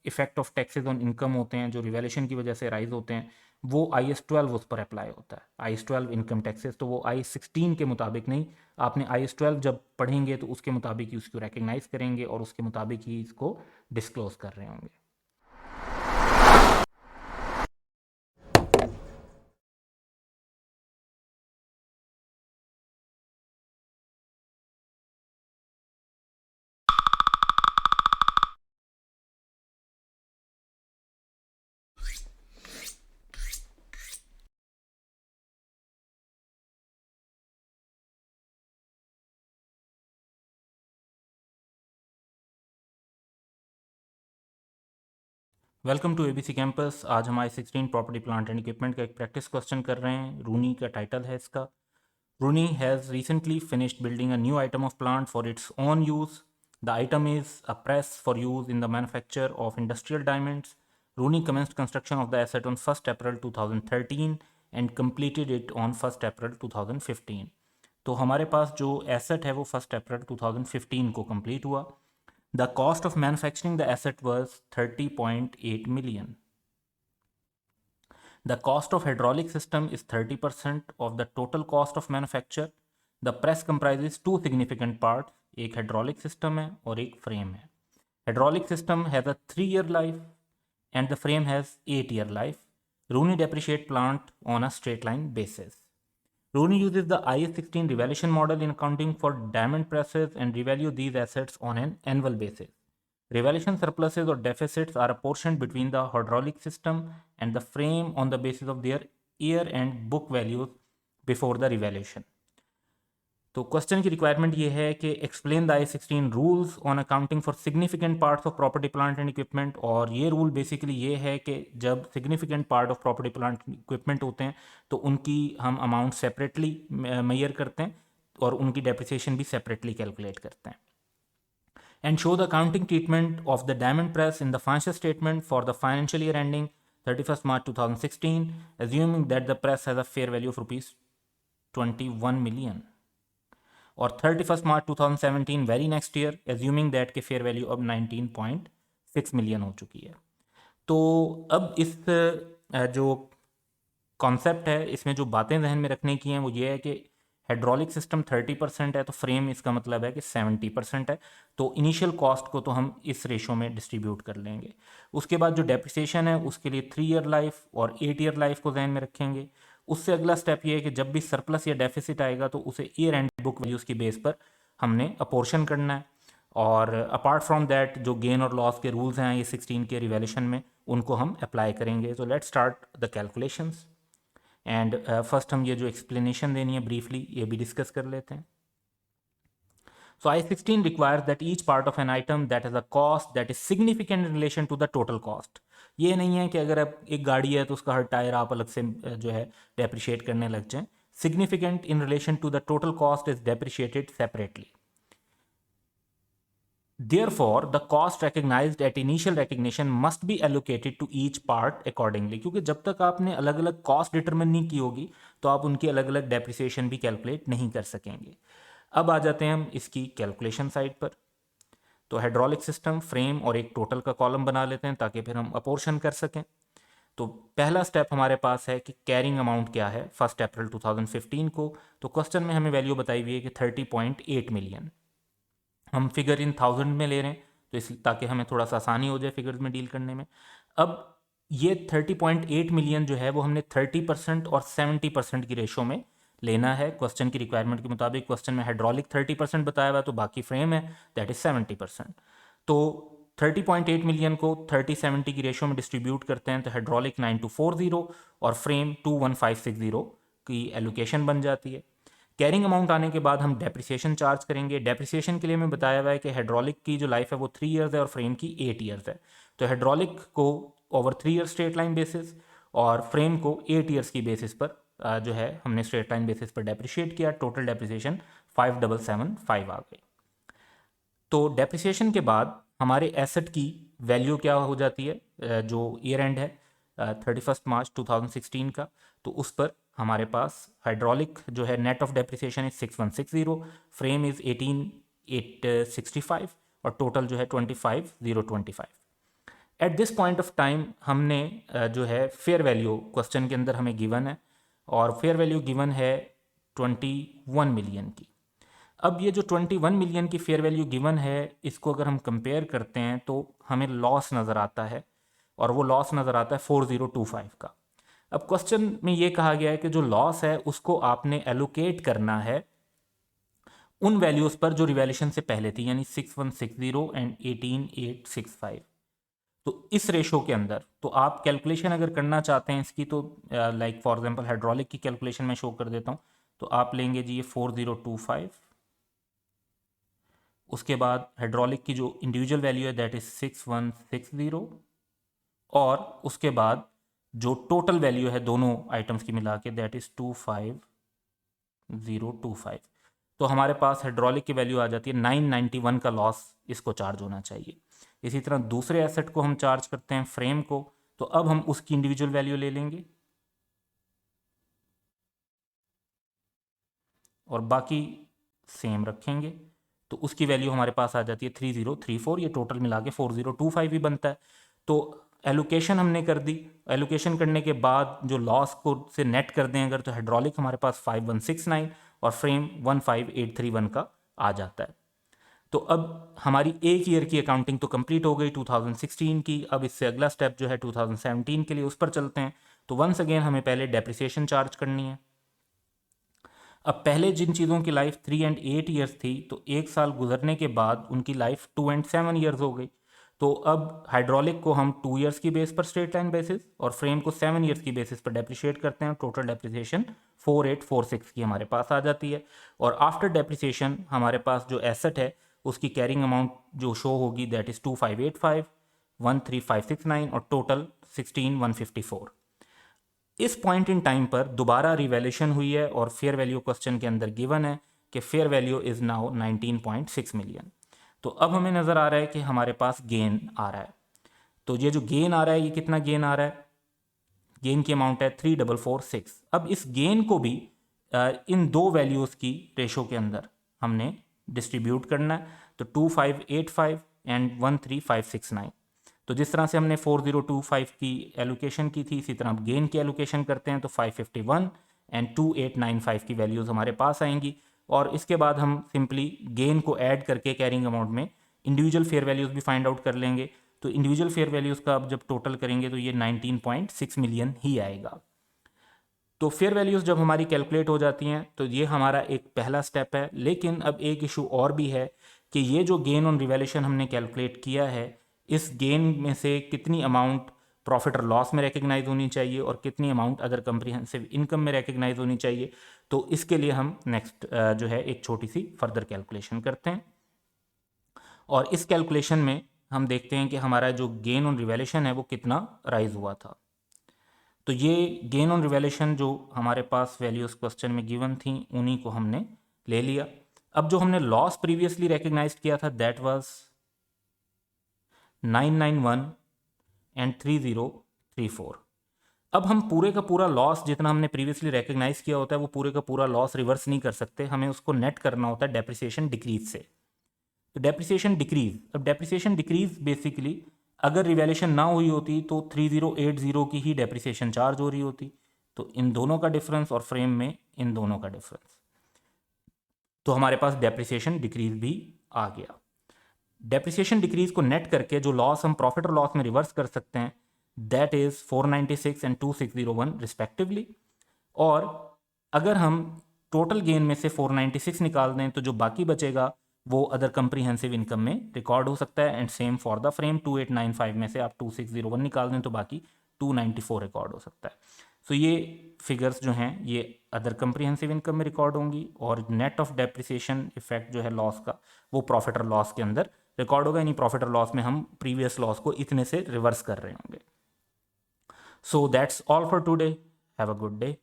effect of taxes on income होते हैं जो रिवैल्यूएशन की वजह से राइज होते हैं वो IS-12 उस पर अप्लाई होता है, IS-12 इनकम टैक्सेस। तो वो I-16 के मुताबिक नहीं। आपने IS-12 जब पढ़ेंगे तो उसके मुताबिक ही उसको रिकग्नाइज करेंगे और उसके मुताबिक ही इसको डिस्क्लोज कर रहे होंगे। Welcome to ABC campus. आज हम I-16 property plant and equipment का एक प्रैक्टिस क्वेश्चन कर रहे हैं। रूनी का टाइटल है इसका। Rooney has recently finished building a new item of plant for its own use. The item is a press for use in the manufacture of industrial diamonds. Rooney commenced construction of the asset on 1st April 2013 and completed it on 1st April 2015। तो हमारे पास जो एसेट है वो 1st April 2015 को कंप्लीट हुआ। The cost of manufacturing the asset was 30.8 million. The cost of hydraulic system is 30% of the total cost of manufacture. The press comprises two significant parts, एक hydraulic system है और एक frame है। Hydraulic system has a 3-year life and the frame has 8-year life. Rooney depreciate plant on a straight line basis. Rooney uses the IAS 16 revaluation model in accounting for diamond presses and revalue these assets on an annual basis. Revaluation surpluses or deficits are apportioned between the hydraulic system and the frame on the basis of their year-end book values before the revaluation. तो क्वेश्चन की रिक्वायरमेंट ये है कि explain the I-16 rules on accounting for significant parts of property plant and equipment. और ये रूल बेसिकली ये है कि जब significant part of property plant equipment होते हैं तो उनकी हम अमाउंट सेपरेटली मेजर करते हैं और उनकी डेप्रिसिएशन भी सेपरेटली कैलकुलेट करते हैं। And show the accounting treatment of the diamond press in the financial statement for the financial year ending 31 March 2016, assuming that the press has a fair value of rupees 21 million. और 31 March 2017 very next year, assuming that के फेयर वैल्यू अब 19.6 मिलियन हो चुकी है। तो अब इस जो कॉन्सेप्ट है इसमें जो बातें जहन में रखने की हैं वो ये है कि हाइड्रोलिक सिस्टम 30% है तो फ्रेम इसका मतलब है कि 70% है। तो इनिशियल कॉस्ट को तो हम इस रेशो में डिस्ट्रीब्यूट कर लेंगे। उसके बाद जो डेप्रिसिएशन है उसके लिए 3 ईयर लाइफ और 8 ईयर लाइफ को जहन में रखेंगे। उससे अगला स्टेप ये है कि जब भी सरप्लस या डेफिसिट आएगा तो उसे ईयर एंड बुक वैल्यूज़ की बेस पर हमने अपोर्शन करना है। और अपार्ट फ्रॉम दैट जो गेन और लॉस के रूल्स हैं ये 16 के रिवैल्यूएशन में उनको हम अप्लाई करेंगे। तो let's start the calculations and first हम ये जो एक्सप्लेनेशन देनी है ब्रीफली ये भी डिस्कस कर लेते हैं। So I-16 requires that each part of an item that has a cost that is significant in relation to the total cost. ये नहीं है कि अगर आप एक गाड़ी है तो उसका हर टायर आप अलग से जो है डेप्रिशिएट करने लग जाएं। Significant in relation to the total cost is depreciated separately. Therefore, the cost recognized at initial recognition must be allocated to each part accordingly. क्योंकि जब तक आपने अलग अलग कॉस्ट डिटरमिन नहीं की होगी तो आप उनकी अलग अलग डेप्रिसिएशन भी कैलकुलेट नहीं कर सकेंगे। अब आ जाते हैं हम इसकी कैलकुलेशन साइड पर। तो हाइड्रोलिक सिस्टम, फ्रेम और एक टोटल का कॉलम बना लेते हैं ताकि फिर हम अपोर्शन कर सकें। तो पहला स्टेप हमारे पास है कि कैरिंग अमाउंट क्या है 1 अप्रैल 2015 को। तो क्वेश्चन में हमें वैल्यू बताई हुई है कि 30.8 मिलियन। हम फिगर इन थाउजेंड में ले रहे हैं तो इस ताकि हमें थोड़ा सा आसानी हो जाए फिगर्स में डील करने में। अब ये 30.8 मिलियन जो है वो हमने 30% और 70% की रेशो में लेना है क्वेश्चन की रिक्वायरमेंट के मुताबिक। क्वेश्चन में हाइड्रोलिक 30% बताया हुआ है तो बाकी फ्रेम है दैट इज 70%। तो 30.8 मिलियन को 30-70 की रेशो में डिस्ट्रीब्यूट करते हैं तो हाइड्रोलिक 9240 और फ्रेम 21560 की एलोकेशन बन जाती है। कैरिंग अमाउंट आने के बाद हम डेप्रिसिएशन चार्ज करेंगे। डेप्रिसिएशन के लिए हमें बताया हुआ है कि हाइड्रोलिक की जो लाइफ है वो 3 ईयर्स है और फ्रेम की 8 ईयर्स है। तो हाइड्रोलिक को over 3 year straight line basis और फ्रेम को 8 ईयर्स की बेसिस पर जो है हमने स्ट्रेट लाइन बेसिस पर डेप्रिशिएट किया। टोटल डेप्रिसिएशन 5775 आ गई। तो डेप्रिसिएशन के बाद हमारे एसेट की वैल्यू क्या हो जाती है जो ईयर एंड है 31 मार्च 2016 का। तो उस पर हमारे पास हाइड्रोलिक जो है net of depreciation is 6160, frame is 18865 और टोटल जो है 25025। Eight this point of time हमने जो है फेयर वैल्यू क्वेश्चन के अंदर हमें गिवन है और फेयर वैल्यू गिवन है 21 मिलियन की। अब ये जो 21 मिलियन की फेयर वैल्यू गिवन है इसको अगर हम कंपेयर करते हैं तो हमें लॉस नज़र आता है और वो लॉस नज़र आता है 4025 का। अब क्वेश्चन में ये कहा गया है कि जो लॉस है उसको आपने एलोकेट करना है उन वैल्यूज़ पर जो रिवैल्यूएशन से पहले थी यानी 6160 एंड 18865। तो इस रेशो के अंदर तो आप कैलकुलेशन अगर करना चाहते हैं इसकी तो लाइक फॉर एग्जांपल हाइड्रोलिक की कैलकुलेशन मैं शो कर देता हूँ। तो आप लेंगे जी ये 4025, उसके बाद हाइड्रोलिक की जो इंडिविजुअल वैल्यू है दैट इज 6160 और उसके बाद जो टोटल वैल्यू है दोनों आइटम्स की मिला के दैट इज 25025। तो हमारे पास हाइड्रोलिक की वैल्यू आ जाती है 991 का लॉस इसको चार्ज होना चाहिए। इसी तरह दूसरे एसेट को हम चार्ज करते हैं फ्रेम को। तो अब हम उसकी इंडिविजुअल वैल्यू ले लेंगे और बाकी सेम रखेंगे। तो उसकी वैल्यू हमारे पास आ जाती है 3034। ये टोटल मिला के 4025 भी बनता है। तो एलोकेशन हमने कर दी। एलोकेशन करने के बाद जो लॉस को से नेट कर दें अगर तो हाइड्रोलिक हमारे पास 5169 और फ्रेम 15831 का आ जाता है। तो अब हमारी एक ईयर की अकाउंटिंग तो कंप्लीट हो गई 2016 की। अब इससे अगला स्टेप जो है 2017 के लिए उस पर चलते हैं। तो वंस अगेन हमें पहले डेप्रिसिएशन चार्ज करनी है। अब पहले जिन चीज़ों की लाइफ 3 एंड 8 ईयर्स थी, तो 1 साल गुजरने के बाद उनकी लाइफ 2 एंड 7 ईयर्स हो गई। तो अब हाइड्रोलिक को हम 2 ईयर्स की बेस पर स्ट्रेट लाइन बेसिस और फ्रेम को 7 ईयर्स की बेसिस पर डेप्रिशिएट करते हैं। टोटल डेप्रिसिएशन 4846 की हमारे पास आ जाती है। और आफ्टर डेप्रिसिएशन हमारे पास जो एसेट है उसकी कैरिंग अमाउंट जो शो होगी दैट इज़ 2585, 13569 और टोटल 16154। इस पॉइंट इन टाइम पर दोबारा रिवैल्यूएशन हुई है और फेयर वैल्यू क्वेश्चन के अंदर गिवन है कि fair value is now 19.6 million. तो अब हमें नज़र आ रहा है कि हमारे पास गेन आ रहा है। तो ये जो गेन आ रहा है ये कितना गेन आ रहा है? गेन की अमाउंट है 3446। अब इस गेन को भी इन दो वैल्यूज़ की रेशो के अंदर हमने डिस्ट्रीब्यूट करना है। तो 2585 एंड 13569। तो जिस तरह से हमने 4025 की एलोकेशन की थी, इसी तरह हम गेन की एलोकेशन करते हैं। तो 551 एंड 2895 की वैल्यूज़ हमारे पास आएंगी। और इसके बाद हम सिंपली गेन को ऐड करके कैरिंग अमाउंट में इंडिविजुअल फेयर वैल्यूज़ भी फाइंड आउट कर लेंगे। तो इंडिविजुअल फेयर वैल्यूज़ का अब जब टोटल करेंगे तो ये 19.6 मिलियन ही आएगा। तो फेयर वैल्यूज़ जब हमारी कैलकुलेट हो जाती हैं तो ये हमारा एक पहला स्टेप है। लेकिन अब एक इशू और भी है कि ये जो गेन ऑन रिवैल्यूएशन हमने कैलकुलेट किया है, इस गेन में से कितनी अमाउंट प्रॉफिट और लॉस में रिकग्नाइज होनी चाहिए और कितनी अमाउंट अदर कंप्रीहेंसिव इनकम में रिकग्नाइज होनी चाहिए। तो इसके लिए हम नेक्स्ट जो है एक छोटी सी फर्दर कैलकुलेशन करते हैं। और इस कैलकुलेशन में हम देखते हैं कि हमारा जो गेन ऑन रिवैल्यूएशन है वो कितना राइज हुआ था। तो ये गेन ऑन रिवैल्यूएशन जो हमारे पास वैल्यूज क्वेश्चन में गिवन थी उन्हीं को हमने ले लिया। अब जो हमने लॉस प्रीवियसली रिकग्नाइज किया था दैट वाज 991 एंड 3034। अब हम पूरे का पूरा लॉस जितना हमने प्रीवियसली रिकग्नाइज किया होता है वो पूरे का पूरा लॉस रिवर्स नहीं कर सकते, हमें उसको नेट करना होता है डेप्रिसिएशन डिक्रीज से। तो डेप्रिसिएशन डिक्रीज, अब डेप्रिसिएशन डिक्रीज बेसिकली अगर रिवैल्यूएशन ना हुई होती तो 3080 की ही डेप्रिसिएशन चार्ज हो रही होती। तो इन दोनों का डिफरेंस और फ्रेम में इन दोनों का डिफरेंस, तो हमारे पास डेप्रिसिएशन डिक्रीज भी आ गया। डेप्रिसिएशन डिक्रीज को नेट करके जो लॉस हम प्रॉफिट और लॉस में रिवर्स कर सकते हैं दैट इज 496 एंड 2601 रिस्पेक्टिवली। और अगर हम टोटल गेन में से 496 निकाल दें तो जो बाकी बचेगा वो अदर कंप्रीहेंसिव इनकम में रिकॉर्ड हो सकता है। And same for the frame 2895 में से आप 2601 निकाल दें तो बाकी 294 रिकॉर्ड हो सकता है। सो ये फिगर्स जो हैं ये अदर कंप्रीहेंसिव इनकम में रिकॉर्ड होंगी और नेट ऑफ डेप्रिसिएशन इफेक्ट जो है लॉस का वो प्रॉफिट और लॉस के अंदर रिकॉर्ड होगा। यानी प्रॉफिट और लॉस में हम प्रीवियस लॉस को इतने से रिवर्स कर रहे होंगे। So that's all for today. Have a good day.